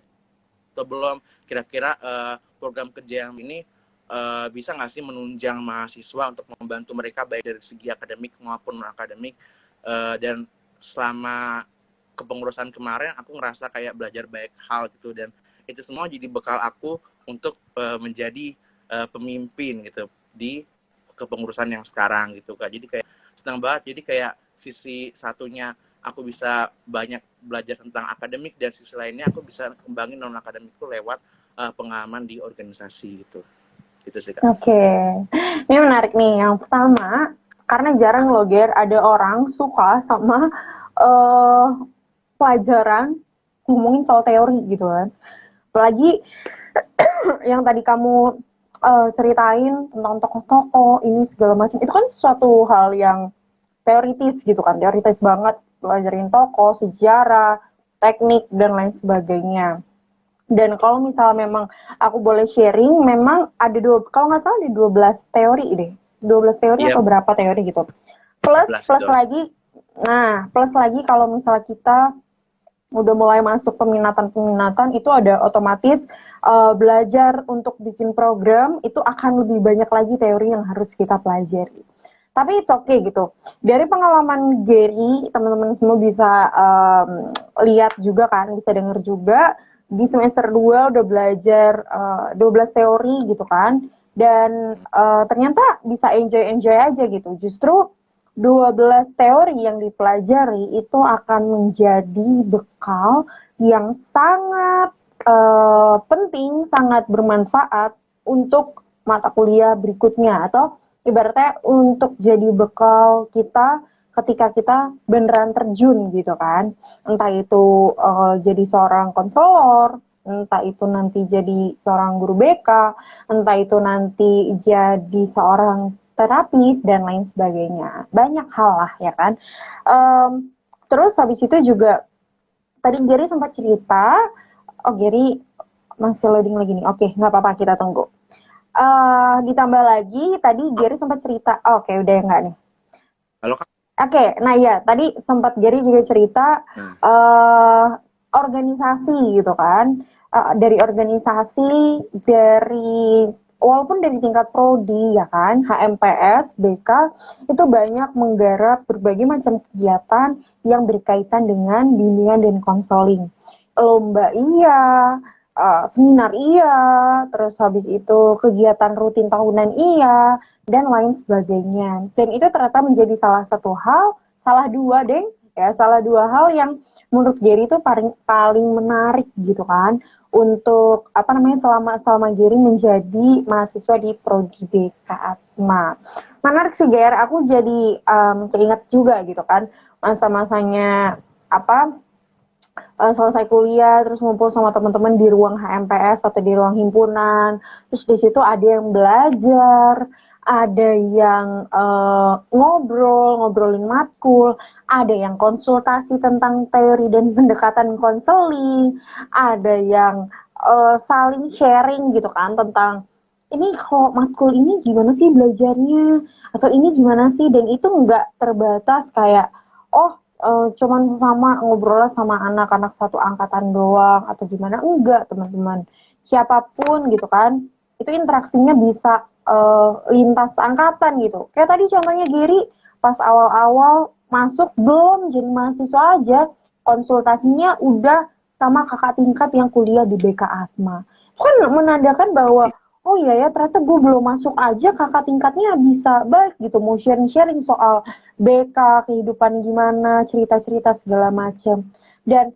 atau belum, kira-kira program kerja yang ini bisa nggak sih menunjang mahasiswa untuk membantu mereka baik dari segi akademik maupun non akademik. Dan selama kepengurusan kemarin aku ngerasa kayak belajar banyak hal gitu, dan itu semua jadi bekal aku untuk menjadi pemimpin gitu di kepengurusan yang sekarang gitu Kak. Jadi kayak senang banget. Jadi kayak sisi satunya aku bisa banyak belajar tentang akademik, dan sisi lainnya aku bisa kembangin non akademikku lewat pengalaman di organisasi gitu. Gitu sih Kak. Oke. Ini menarik nih. Yang pertama, karena jarang loh, Ger, ada orang suka sama eh pelajaran ngomongin soal teori gitu kan. Apalagi yang tadi kamu ceritain tentang tokoh-tokoh ini segala macam, itu kan suatu hal yang teoritis gitu kan, teoritis banget, pelajarin tokoh, sejarah, teknik dan lain sebagainya. Dan kalau misalnya memang aku boleh sharing, memang ada kalau nggak salah ada 12 teori deh, 12 teori Iya, atau berapa teori gitu. Plus 12 plus dong. lagi, nah plus lagi kalau misalnya kita udah mulai masuk peminatan itu ada otomatis belajar untuk bikin program itu akan lebih banyak lagi teori yang harus kita pelajari. Tapi it's okay gitu. Dari pengalaman Gary, teman-teman semua bisa lihat juga kan, bisa dengar juga di semester 2 udah belajar 12 teori gitu kan. Dan ternyata bisa enjoy aja gitu. Justru 12 teori yang dipelajari itu akan menjadi bekal yang sangat penting, sangat bermanfaat untuk mata kuliah berikutnya, atau ibaratnya untuk jadi bekal kita ketika kita beneran terjun gitu kan, entah itu jadi seorang konselor, entah itu nanti jadi seorang guru BK, entah itu nanti jadi seorang terapis dan lain sebagainya. Banyak hal lah ya kan. Em, Terus habis itu juga tadi Gary sempat cerita, oh Gary masih loading lagi nih. Oke, nggak apa-apa kita tunggu. Ditambah lagi tadi Gary sempat cerita, oh, oke udah enggak nih. Halo Kak. Oke, nah ya tadi sempat Gary juga cerita Nah, eh organisasi gitu kan. Dari organisasi, dari walaupun dari tingkat prodi ya kan, HMPS, BK itu banyak menggarap berbagai macam kegiatan yang berkaitan dengan bimbingan dan konseling. Lomba iya, seminar iya, terus habis itu kegiatan rutin tahunan iya, dan lain sebagainya. Dan itu ternyata menjadi salah satu hal, salah dua deng, ya salah dua hal yang menurut Gary itu paling paling menarik gitu kan untuk apa namanya selama Gary menjadi mahasiswa di Prodi BK Atma. Menarik sih Gary, aku jadi keinget juga gitu kan masa-masanya apa selesai kuliah terus ngumpul sama teman-teman di ruang HMPS atau di ruang himpunan, terus di situ ada yang belajar, ada yang ngobrolin matkul, ada yang konsultasi tentang teori dan pendekatan konseling, ada yang saling sharing gitu kan tentang ini kok matkul ini gimana sih belajarnya atau ini gimana sih, dan itu nggak terbatas kayak oh cuman sama ngobrol sama anak-anak satu angkatan doang atau gimana, enggak teman-teman, siapapun gitu kan itu interaksinya bisa lintas angkatan gitu. Kayak tadi contohnya Giri pas awal-awal masuk belum jadi mahasiswa aja konsultasinya udah sama kakak tingkat yang kuliah di BK Atma. Itu kan menandakan bahwa oh iya ya ternyata gue belum masuk aja kakak tingkatnya bisa baik gitu mau sharing-sharing soal BK, kehidupan gimana, cerita-cerita segala macam. Dan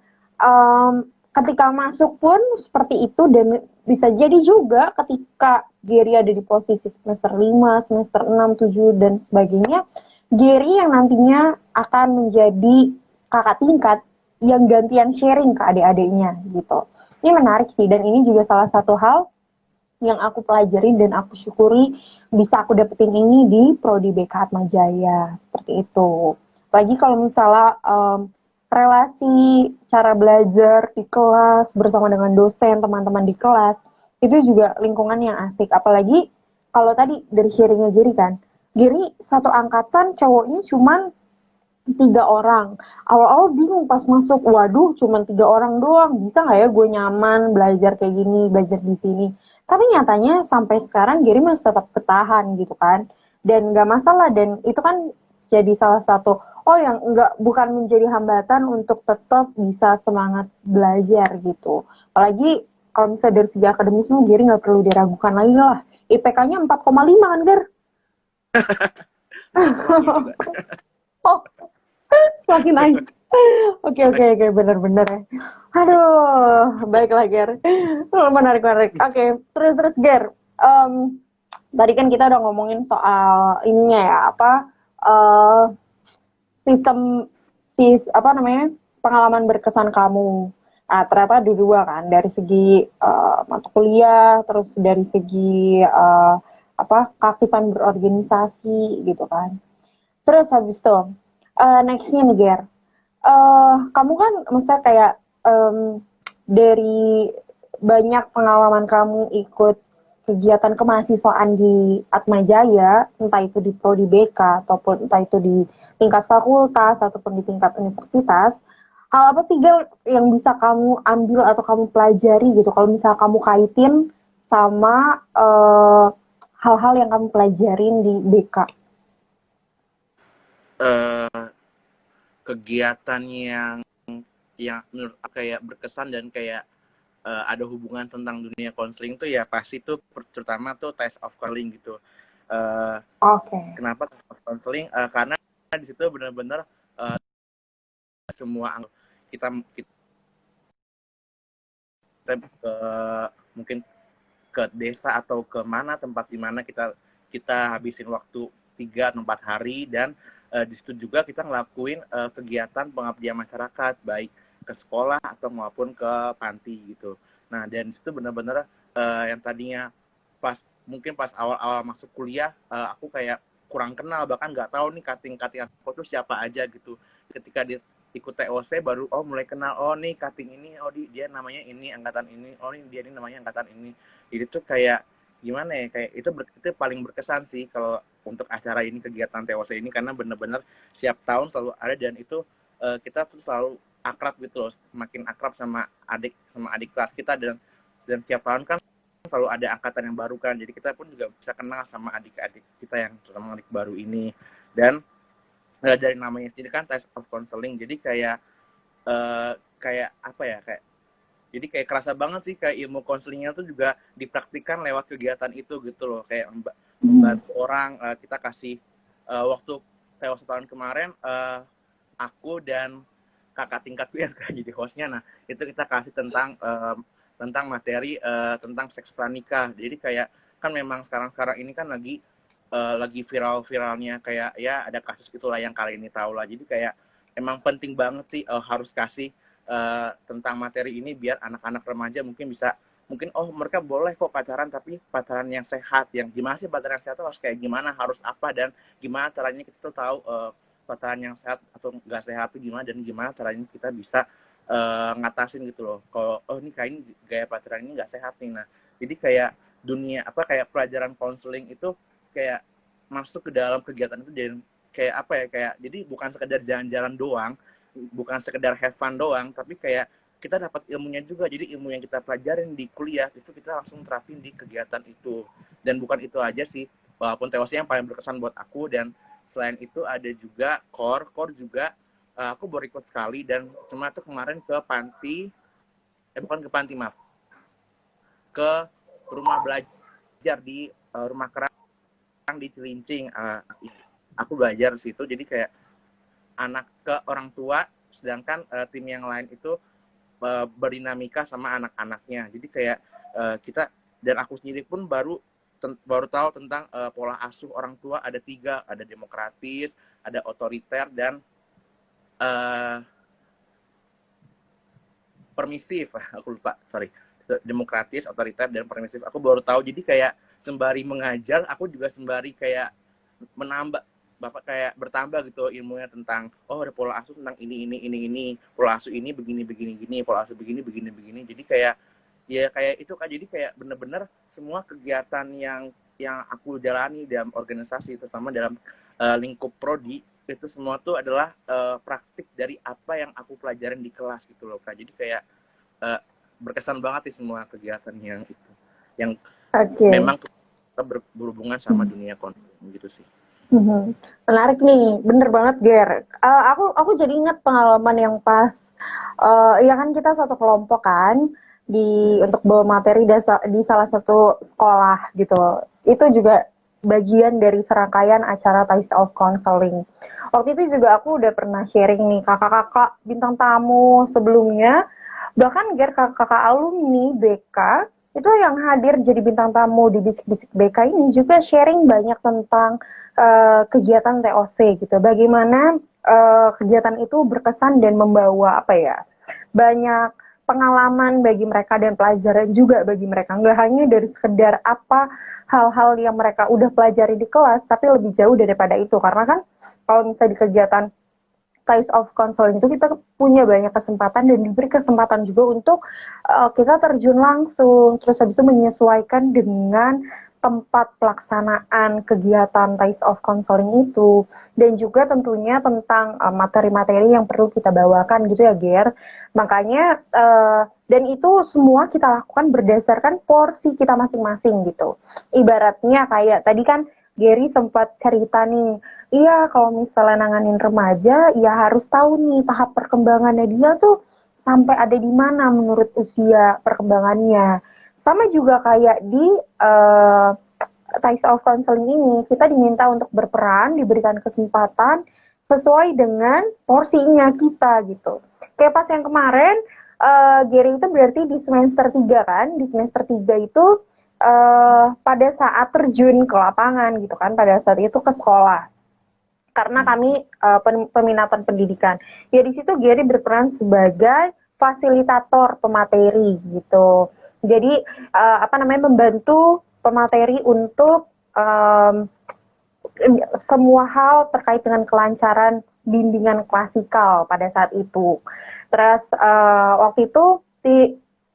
ketika masuk pun seperti itu, dan bisa jadi juga ketika Gary ada di posisi semester 5, semester 6, 7 dan sebagainya, Gary yang nantinya akan menjadi kakak tingkat yang gantian sharing ke adik-adiknya gitu. Ini menarik sih, dan ini juga salah satu hal yang aku pelajarin dan aku syukuri bisa aku dapetin ini di Prodi BK Atma Jaya seperti itu. Lagi kalau misalnya relasi cara belajar di kelas bersama dengan dosen teman-teman di kelas itu juga lingkungan yang asik. Apalagi kalau tadi dari sharingnya Giri kan, Giri satu angkatan cowoknya cuman 3 orang. Awal-awal bingung pas masuk, waduh cuman 3 orang doang, bisa nggak ya gue nyaman belajar kayak gini, belajar di sini. Tapi nyatanya sampai sekarang Gary masih tetap ketahan gitu kan. Dan nggak masalah, dan itu kan jadi salah satu, oh yang nggak, bukan menjadi hambatan untuk tetap bisa semangat belajar gitu. Apalagi kalau misalnya dari segi akademis mah Gary nggak perlu diragukan lagi lah. IPK-nya 4,5 kan, Ger? 5,7 juga. Oh, semakin naik. Oke, benar-benar ya. Aduh, baiklah Ger. Menarik. Oke, terus Ger. Tadi kan kita udah ngomongin soal ininya ya, apa eh sistem apa namanya pengalaman berkesan kamu. Nah, ternyata ada dua kan, dari segi mata kuliah, terus dari segi apa keaktifan berorganisasi gitu kan. Terus habis itu nextnya nih Ger, kamu kan maksudnya kayak dari banyak pengalaman kamu ikut kegiatan kemahasiswaan di Atma Jaya, entah itu di Prodi BK ataupun entah itu di tingkat fakultas ataupun di tingkat universitas, hal apa sih Gel yang bisa kamu ambil atau kamu pelajari gitu kalau misal kamu kaitin sama hal-hal yang kamu pelajarin di BK? Eh, Kegiatan yang menurut aku kayak berkesan dan kayak ada hubungan tentang dunia konseling tuh ya pasti tuh terutama tuh test of calling gitu. Oke. Kenapa test of counseling? Karena di situ benar-benar semua kita ke mungkin ke desa atau ke mana tempat di mana kita habisin waktu 3 atau 4 hari, dan di situ juga kita ngelakuin kegiatan pengabdian masyarakat, baik ke sekolah atau maupun ke panti gitu. Nah, dan situ benar-benar yang tadinya mungkin pas awal-awal masuk kuliah, aku kayak kurang kenal, bahkan nggak tahu nih cutting aku tuh siapa aja gitu. Ketika ikut TOC baru mulai kenal, nih cutting ini, dia namanya ini angkatan ini, dia ini namanya angkatan ini. Jadi tuh kayak gimana ya, kayak itu paling berkesan sih kalau untuk acara ini, kegiatan TOC ini, karena bener-bener setiap tahun selalu ada, dan itu kita tuh selalu akrab gitu loh, makin akrab sama adik kelas kita, dan setiap tahun kan selalu ada angkatan yang baru kan, jadi kita pun juga bisa kenal sama adik-adik kita yang terutama adik baru ini. Dan dari namanya sendiri kan types of counseling, jadi kayak apa ya, jadi kayak kerasa banget sih kayak ilmu konselingnya tuh juga dipraktikkan lewat kegiatan itu gitu loh, kayak membantu orang. Kita kasih waktu tewas tahun kemarin, aku dan kakak tingkatku yang sekarang jadi hostnya, nah itu kita kasih tentang materi tentang seks pranikah. Jadi kayak kan memang sekarang ini kan lagi viral-viralnya, kayak ya ada kasus gitulah yang kali ini tahu lah. Jadi kayak emang penting banget sih harus kasih tentang materi ini biar anak-anak remaja mungkin mereka boleh kok pacaran, tapi pacaran yang sehat. Yang gimana sih pacaran yang sehat harus kayak gimana, harus apa, dan gimana caranya kita tuh tahu pacaran yang sehat atau nggak sehat itu gimana, dan gimana caranya kita bisa ngatasin gitu loh. Kalau ini kayaknya gaya pacaran ini nggak sehat nih. Nah, jadi kayak kayak pelajaran konseling itu kayak masuk ke dalam kegiatan itu, dan kayak kayak jadi bukan sekedar jalan-jalan doang, bukan sekedar have fun doang, tapi kayak kita dapat ilmunya juga. Jadi ilmu yang kita pelajarin di kuliah itu kita langsung terapin di kegiatan itu. Dan bukan itu aja sih, walaupun TOC yang paling berkesan buat aku, dan selain itu ada juga core juga. Aku baru ikut sekali, dan cuma tuh kemarin ke panti, bukan ke panti, maaf, ke rumah belajar di rumah kerang di Cilincing. Aku belajar di situ, jadi kayak anak ke orang tua, sedangkan tim yang lain itu berdinamika sama anak-anaknya. Jadi kayak kita, dan aku sendiri pun baru tahu tentang pola asuh orang tua. Ada 3, ada demokratis, ada otoriter, dan permisif. Aku lupa, sorry. Demokratis, otoriter, dan permisif. Aku baru tahu. Jadi kayak sembari mengajar, aku juga sembari kayak menambah, kayak bertambah gitu ilmunya tentang ada pola asuh tentang ini, pola asuh ini begini, pola asuh begini. Jadi kayak ya kayak itu kan, jadi kayak bener-bener semua kegiatan yang aku jalani dalam organisasi, terutama dalam lingkup prodi, itu semua tuh adalah praktik dari apa yang aku pelajarin di kelas gitu loh Kak. Jadi kayak berkesan banget sih semua kegiatan yang memang berhubungan sama dunia konseling gitu sih. Menarik nih, bener banget Ger. Aku jadi ingat pengalaman yang pas, ya kan kita satu kelompok kan untuk bawa materi di salah satu sekolah gitu. Itu juga bagian dari serangkaian acara Taste of Counseling. Waktu itu juga aku udah pernah sharing nih kakak-kakak bintang tamu sebelumnya, bahkan Ger kakak-kakak alumni BK itu yang hadir jadi bintang tamu di Bisik-Bisik BK ini juga sharing banyak tentang kegiatan TOC gitu. Bagaimana kegiatan itu berkesan dan membawa banyak pengalaman bagi mereka dan pelajaran juga bagi mereka. Nggak hanya dari sekedar hal-hal yang mereka udah pelajari di kelas, tapi lebih jauh daripada itu. Karena kan kalau misalnya di kegiatan Taste of Counseling itu kita punya banyak kesempatan dan diberi kesempatan juga untuk kita terjun langsung, terus habis itu menyesuaikan dengan tempat pelaksanaan kegiatan Taste of Counseling itu, dan juga tentunya tentang materi-materi yang perlu kita bawakan gitu ya Ger. Makanya dan itu semua kita lakukan berdasarkan porsi kita masing-masing gitu. Ibaratnya kayak tadi kan Gary sempat cerita nih, iya kalau misalnya nanganin remaja, ya harus tahu nih tahap perkembangannya dia tuh sampai ada di mana menurut usia perkembangannya. Sama juga kayak di Taste of Counseling ini, kita diminta untuk berperan, diberikan kesempatan sesuai dengan porsinya kita gitu. Kayak pas yang kemarin, Gary itu berarti di semester 3 kan, di semester 3 itu pada saat terjun ke lapangan gitu kan, pada saat itu ke sekolah. karena kami peminatan pendidikan. Ya di situ Gary berperan sebagai fasilitator pemateri gitu. Jadi membantu pemateri untuk semua hal terkait dengan kelancaran bimbingan klasikal pada saat itu. Terus waktu itu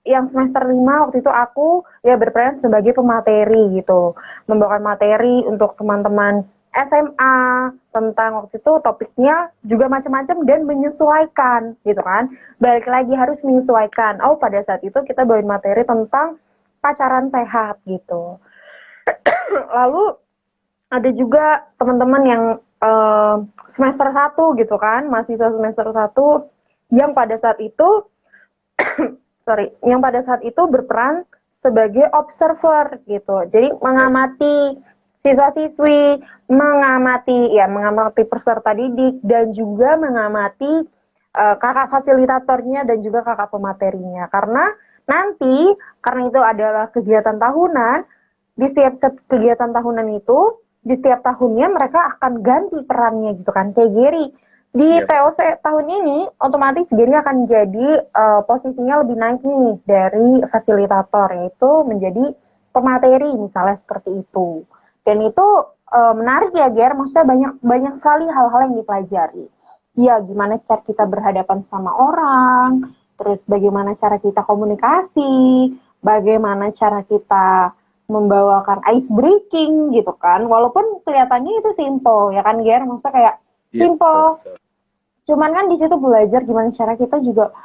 yang semester 5 waktu itu aku ya berperan sebagai pemateri gitu. Membawakan materi untuk teman-teman SMA tentang waktu itu topiknya juga macam-macam dan menyesuaikan gitu kan. Balik lagi harus menyesuaikan. Oh pada saat itu kita bawain materi tentang pacaran sehat gitu. Lalu ada juga teman-teman yang semester 1 gitu kan, mahasiswa semester 1 yang pada saat itu berperan sebagai observer gitu. Jadi mengamati siswa-siswi, mengamati peserta didik dan juga mengamati kakak fasilitatornya dan juga kakak pematerinya. Karena itu adalah kegiatan tahunan, di setiap kegiatan tahunan itu di setiap tahunnya mereka akan ganti perannya gitu kan. Kayak Gary di TOC tahun ini otomatis Gary akan jadi posisinya lebih naik nih dari fasilitator, yaitu menjadi pemateri misalnya seperti itu. Dan itu menarik ya Gary, maksudnya banyak sekali hal-hal yang dipelajari. Ya gimana cara kita berhadapan sama orang, terus bagaimana cara kita komunikasi, bagaimana cara kita membawakan ice breaking gitu kan, walaupun kelihatannya itu simple ya kan Ger, maksudnya kayak simple, cuman kan di situ belajar gimana cara kita juga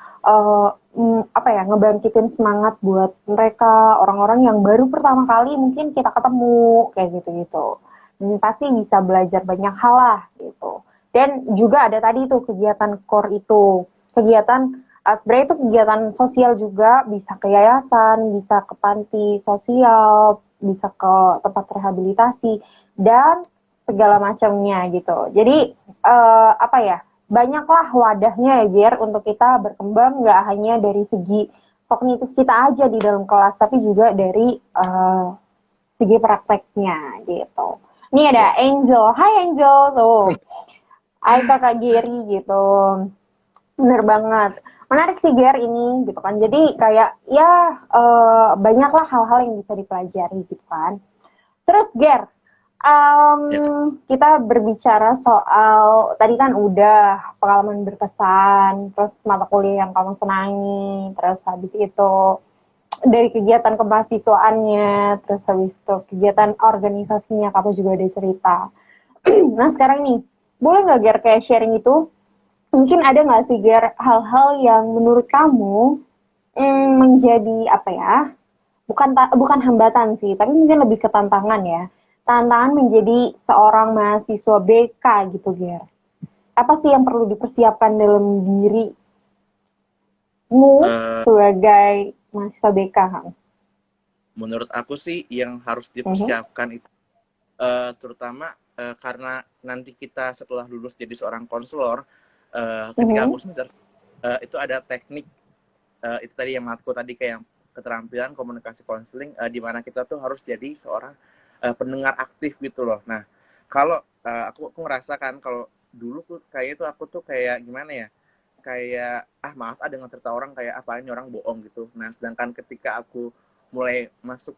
ngebangkitin semangat buat mereka, orang-orang yang baru pertama kali mungkin kita ketemu kayak gitu-gitu. Dan pasti bisa belajar banyak hal lah gitu. Dan juga ada tadi tuh kegiatan core itu, kegiatan sebenarnya itu kegiatan sosial juga, bisa ke yayasan, bisa ke panti sosial, bisa ke tempat rehabilitasi, dan segala macamnya gitu. Jadi banyaklah wadahnya ya Jer untuk kita berkembang, nggak hanya dari segi kognitif kita aja di dalam kelas, tapi juga dari segi prakteknya gitu. Ini ada Angel, hai Angel tuh, hai kakak Gary gitu, bener banget. Menarik sih Ger ini gitu kan. Jadi kayak banyaklah hal-hal yang bisa dipelajari gitu kan. Terus Ger, kita berbicara soal tadi kan udah pengalaman berkesan, terus mata kuliah yang kamu senangi, terus habis itu dari kegiatan kemahasiswaannya, terus habis itu kegiatan organisasinya kamu juga ada cerita. Nah sekarang nih, boleh nggak Ger kayak sharing itu? Mungkin ada nggak sih Ger hal-hal yang menurut kamu menjadi bukan hambatan sih, tapi mungkin lebih ke tantangan ya. Tantangan menjadi seorang mahasiswa BK gitu Ger. Apa sih yang perlu dipersiapkan dalam dirimu sebagai mahasiswa BK? Menurut aku sih yang harus dipersiapkan itu terutama karena nanti kita setelah lulus jadi seorang konselor, ketika aku semester itu ada teknik itu tadi yang aku tadi kayak keterampilan komunikasi konseling, di mana kita tuh harus jadi seorang pendengar aktif gitu loh. Nah kalau aku ngerasakan kalau dulu tuh kayak itu aku tuh kayak gimana ya, kayak maaf dengan cerita orang kayak apa ini orang bohong gitu. Nah sedangkan ketika aku mulai masuk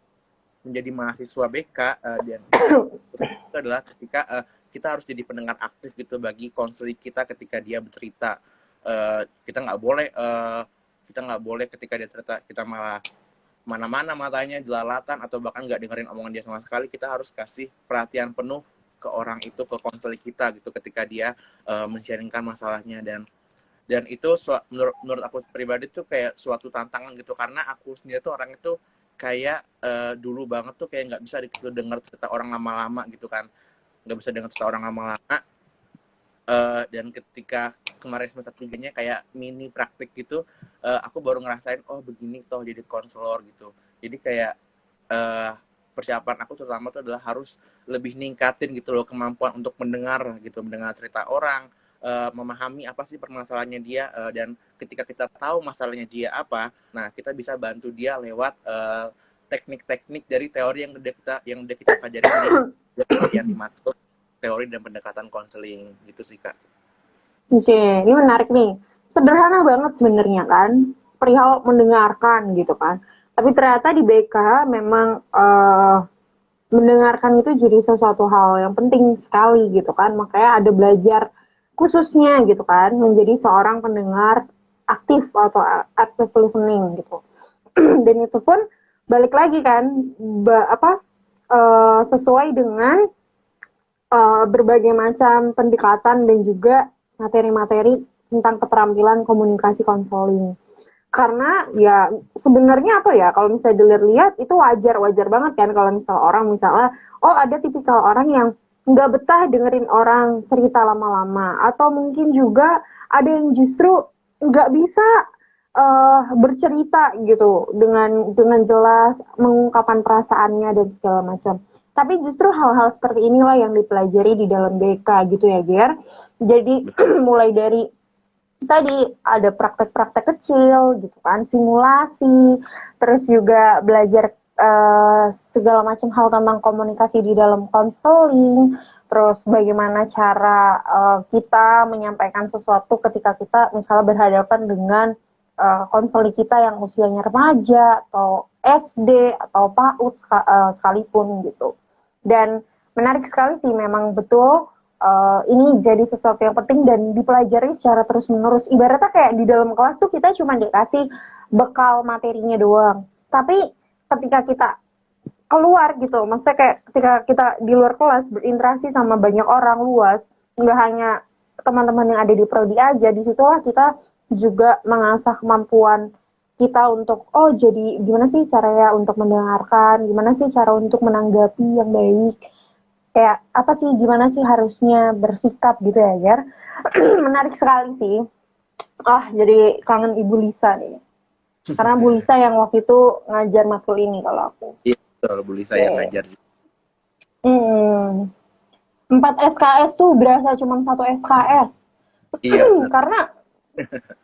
menjadi mahasiswa BK dan itu adalah ketika kita harus jadi pendengar aktif gitu bagi konseling kita ketika dia bercerita. Kita nggak boleh ketika dia cerita kita malah mana-mana matanya jelalatan atau bahkan nggak dengerin omongan dia sama sekali. Kita harus kasih perhatian penuh ke orang itu, ke konseling kita gitu ketika dia men-sharingkan masalahnya. Dan itu menurut aku pribadi tuh kayak suatu tantangan gitu, karena aku sendiri tuh orang itu kayak dulu banget tuh kayak nggak bisa dengar cerita orang lama-lama gitu kan, nggak bisa dengar cerita orang lama-lama. Dan ketika kemarin semester 3-nya kayak mini praktik gitu, aku baru ngerasain oh begini toh jadi konselor gitu. Jadi kayak persiapan aku terutama tuh adalah harus lebih ningkatin gitu loh kemampuan untuk mendengar cerita orang, memahami apa sih permasalahannya dia, dan ketika kita tahu masalahnya dia apa, nah kita bisa bantu dia lewat teknik-teknik dari teori yang udah kita pelajari yang dimaksud teori dan pendekatan konseling gitu sih Kak. Oke, ini menarik nih. Sederhana banget sebenarnya kan, perihal mendengarkan gitu kan. Tapi ternyata di BK memang mendengarkan itu jadi sesuatu hal yang penting sekali gitu kan. Makanya ada belajar khususnya gitu kan, menjadi seorang pendengar aktif atau active listening gitu. Dan itu pun balik lagi kan, sesuai dengan berbagai macam pendekatan dan juga materi-materi tentang keterampilan komunikasi konseling. Karena ya sebenarnya apa ya, kalau misalnya dilihat itu wajar banget kan kalau misalnya orang misalnya, oh ada tipikal orang yang nggak betah dengerin orang cerita lama-lama, atau mungkin juga ada yang justru nggak bisa bercerita gitu dengan jelas mengungkapkan perasaannya dan segala macam. Tapi justru hal-hal seperti inilah yang dipelajari di dalam BK gitu ya, Ger. Jadi mulai dari tadi ada praktek-praktek kecil gitu kan, simulasi, terus juga belajar segala macam hal tentang komunikasi di dalam konseling, terus bagaimana cara kita menyampaikan sesuatu ketika kita misalnya berhadapan dengan konseling kita yang usianya remaja atau SD atau PAUD sekalipun gitu. Dan menarik sekali sih, memang betul ini jadi sesuatu yang penting dan dipelajari secara terus-menerus. Ibaratnya kayak di dalam kelas tuh kita cuma dikasih bekal materinya doang. Tapi ketika kita keluar gitu, maksudnya kayak ketika kita di luar kelas berinteraksi sama banyak orang luas, nggak hanya teman-teman yang ada di prodi aja, disitulah kita juga mengasah kemampuan kita untuk, oh jadi gimana sih caranya untuk mendengarkan, gimana sih cara untuk menanggapi yang baik, kayak apa sih, gimana sih harusnya bersikap gitu ya, Ger. Menarik sekali sih. Jadi kangen Ibu Lisa nih. Karena Bu Lisa yang waktu itu ngajar matkul ini kalau aku. Iya betul, Bu Lisa yang ngajar. Hmm. 4 SKS tuh berasa cuma 1 SKS. Iya. Karena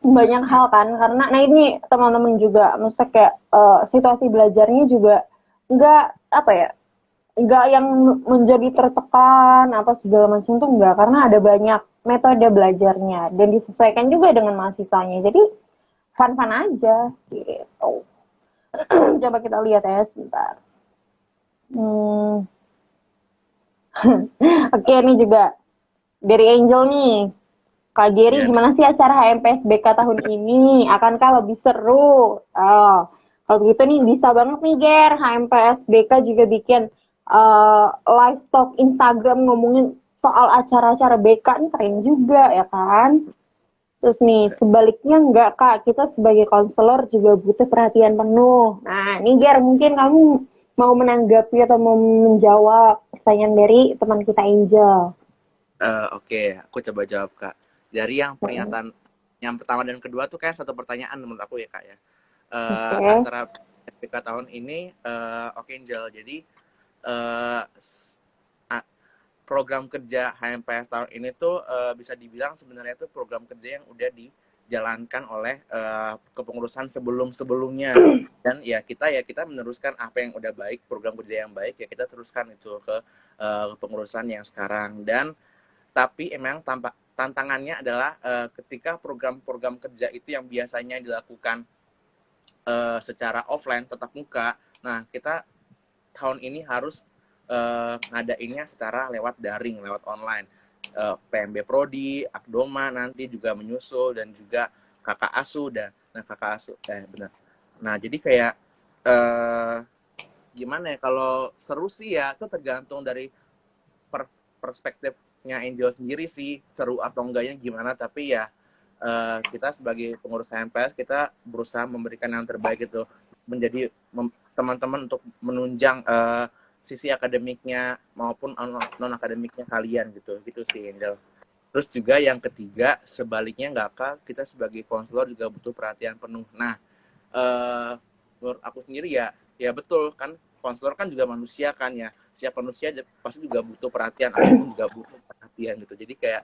banyak hal kan, karena nah ini teman-teman juga maksudnya kayak situasi belajarnya juga enggak apa ya, enggak yang menjadi tertekan apa segala macam tuh enggak, karena ada banyak metode belajarnya dan disesuaikan juga dengan mahasiswanya, jadi fun-fun aja gitu. Coba kita lihat ya sebentar. Oke, ini juga dari Angel nih. Kak Geri, Iya. gimana sih acara HMPSBK tahun ini? Akankah lebih seru? Oh, kalau begitu nih bisa banget nih, Ger. HMPSBK juga bikin live talk Instagram ngomongin soal acara-acara BK, nih keren juga ya kan? Terus nih, sebaliknya enggak, Kak? Kita sebagai konselor juga butuh perhatian penuh. Nah, nih Ger, mungkin kamu mau menanggapi atau mau menjawab pertanyaan dari teman kita Angel. Oke, aku coba jawab Kak. Dari yang pernyataan yang pertama dan kedua tuh kayak satu pertanyaan menurut aku ya Kak ya. Antara SPK tahun ini, oke Angel. Jadi program kerja HMPS tahun ini tuh bisa dibilang sebenarnya tuh program kerja yang udah dijalankan oleh kepengurusan sebelum-sebelumnya, dan ya kita meneruskan apa yang udah baik, program kerja yang baik ya kita teruskan itu ke kepengurusan yang sekarang. Dan tapi emang tantangannya adalah ketika program-program kerja itu yang biasanya dilakukan secara offline tetap muka, nah kita tahun ini harus ngadainnya secara lewat daring, lewat online. PMB Prodi, Akdoma nanti juga menyusul, dan juga kakak asuh benar. Nah jadi kayak gimana ya, kalau seru sih ya itu tergantung dari perspektifnya Angel sendiri sih, seru atau enggaknya gimana. Tapi ya kita sebagai pengurus HMPS kita berusaha memberikan yang terbaik itu, menjadi teman-teman untuk menunjang sisi akademiknya maupun non akademiknya kalian gitu sih Angel. Terus juga yang ketiga, sebaliknya nggak Kak, kita sebagai konselor juga butuh perhatian penuh. Nah menurut aku sendiri ya betul kan, konselor kan juga manusia kan ya, siap manusia pasti juga butuh perhatian, aku pun juga butuh perhatian gitu. Jadi kayak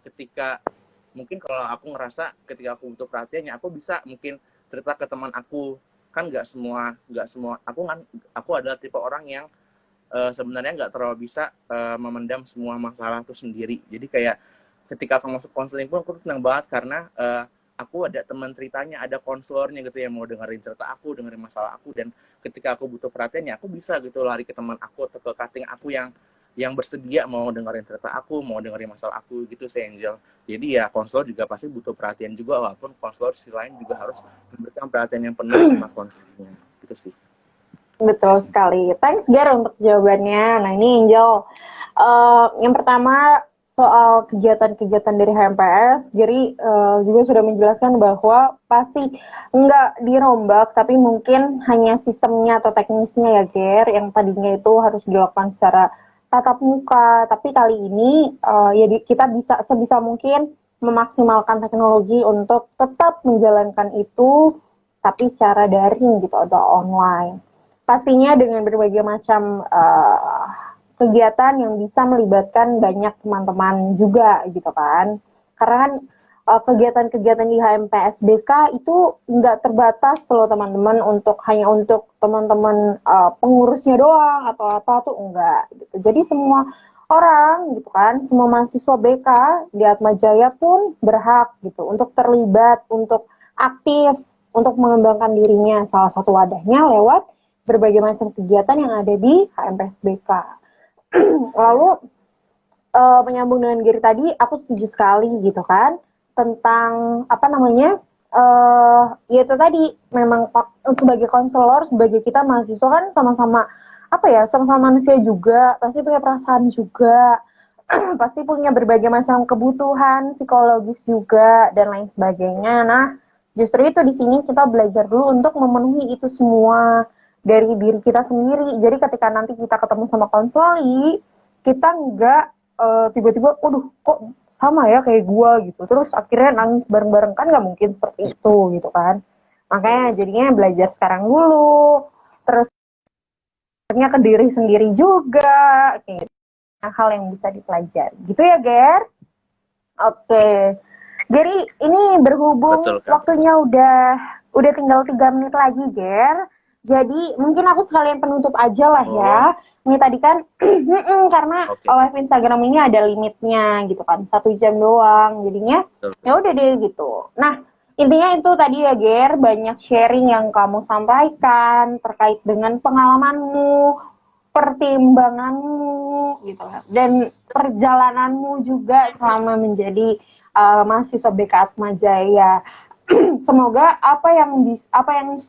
ketika mungkin kalau aku ngerasa ketika aku butuh perhatiannya, aku bisa mungkin cerita ke teman aku. Kan nggak semua aku adalah tipe orang yang sebenarnya nggak terlalu bisa memendam semua masalah itu sendiri. Jadi kayak ketika aku masuk konseling pun aku senang banget karena aku ada teman ceritanya, ada konselornya gitu yang mau dengerin cerita aku, dengerin masalah aku, dan ketika aku butuh perhatian ya aku bisa gitu lari ke teman aku atau ke cutting aku yang bersedia mau dengerin cerita aku, mau dengerin masalah aku gitu sih Angel. Jadi ya konselor juga pasti butuh perhatian juga, walaupun konselor sisi lain juga harus memberikan perhatian yang penuh sama konselornya gitu sih. Betul sekali. Thanks Ger untuk jawabannya. Nah ini Angel, yang pertama soal kegiatan-kegiatan dari HMPS, Geri juga sudah menjelaskan bahwa pasti nggak dirombak, tapi mungkin hanya sistemnya atau teknisnya ya Ger, yang tadinya itu harus dilakukan secara tatap muka, tapi kali ini ya kita bisa sebisa mungkin memaksimalkan teknologi untuk tetap menjalankan itu, tapi secara daring gitu atau online. Pastinya dengan berbagai macam kegiatan yang bisa melibatkan banyak teman-teman juga gitu kan. Karena kan kegiatan-kegiatan di HMPSBK itu nggak terbatas loh teman-teman hanya untuk teman-teman pengurusnya doang atau apa tuh enggak gitu. Jadi semua orang gitu kan, semua mahasiswa BK di Atmajaya pun berhak gitu untuk terlibat, untuk aktif, untuk mengembangkan dirinya. Salah satu wadahnya lewat berbagai macam kegiatan yang ada di HMPSBK. Lalu menyambung dengan Giri tadi, aku setuju sekali gitu kan tentang apa namanya, ya itu tadi memang sebagai konselor, sebagai kita mahasiswa kan sama-sama apa ya, sama-sama manusia juga, pasti punya perasaan juga, pasti punya berbagai macam kebutuhan psikologis juga dan lain sebagainya. Nah, justru itu di sini kita belajar dulu untuk memenuhi itu semua dari diri kita sendiri. Jadi ketika nanti kita ketemu sama konseli, kita nggak tiba-tiba, waduh kok sama ya kayak gua gitu. Terus akhirnya nangis bareng-bareng, kan nggak mungkin seperti itu gitu kan. Makanya jadinya belajar sekarang dulu. Terus akhirnya ke diri sendiri juga. Kayak gitu. Hal yang bisa dipelajari. Gitu ya, Ger? Oke. Jadi ini berhubung Betul, Kak. waktunya udah tinggal 3 menit lagi, Ger. Jadi mungkin aku sekalian penutup aja lah ya. Ini tadi kan karena live Instagram ini ada limitnya gitu kan, 1 jam doang. Jadinya ya udah deh gitu. Nah, intinya itu tadi ya, Ger, banyak sharing yang kamu sampaikan terkait dengan pengalamanmu, pertimbanganmu gitu kan, dan perjalananmu juga selama menjadi mahasiswa BK Atmajaya. Semoga apa yang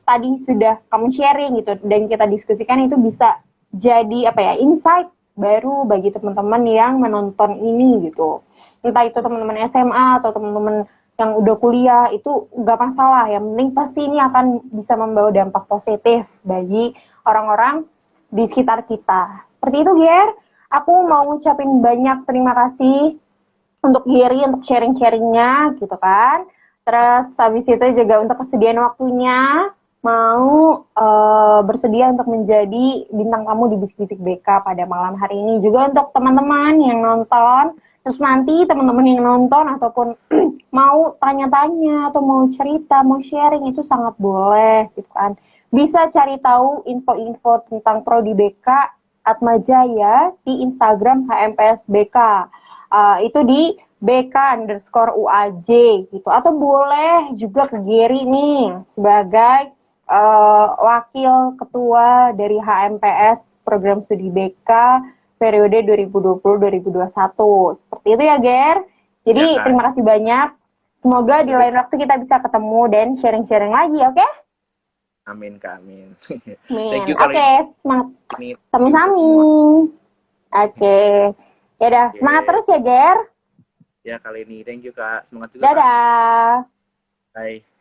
tadi sudah kamu sharing gitu dan kita diskusikan itu bisa jadi apa ya, insight baru bagi teman-teman yang menonton ini gitu. Entah itu teman-teman SMA atau teman-teman yang udah kuliah, itu nggak masalah. Yang penting pasti ini akan bisa membawa dampak positif bagi orang-orang di sekitar kita. Seperti itu, Ger. Aku mau ngucapin banyak terima kasih untuk Geri untuk sharing-sharingnya gitu kan. Terus habis itu juga untuk kesediaan waktunya, mau bersedia untuk menjadi bintang tamu di Bisik-Bisik BK pada malam hari ini. Juga untuk teman-teman yang nonton, terus nanti teman-teman yang nonton ataupun mau tanya-tanya atau mau cerita, mau sharing, itu sangat boleh gitu kan. Bisa cari tahu info-info tentang Prodi BK Atmajaya di Instagram HMPSBK. Itu di BK_UAJ gitu. Atau boleh juga ke Geri nih sebagai wakil ketua dari HMPS Program Studi BK periode 2020-2021. Seperti itu ya, Ger. Jadi ya, terima kasih banyak. Semoga di lain waktu kita bisa ketemu dan sharing-sharing lagi, oke? Okay? Amin, Kak. Amin. Thank you, oke, semangat. Sami-sami. Oke. Ya udah, semangat terus ya, Ger. Ya, kali ini. Thank you, Kak. Semangat juga, Kak. Dadah. Bye.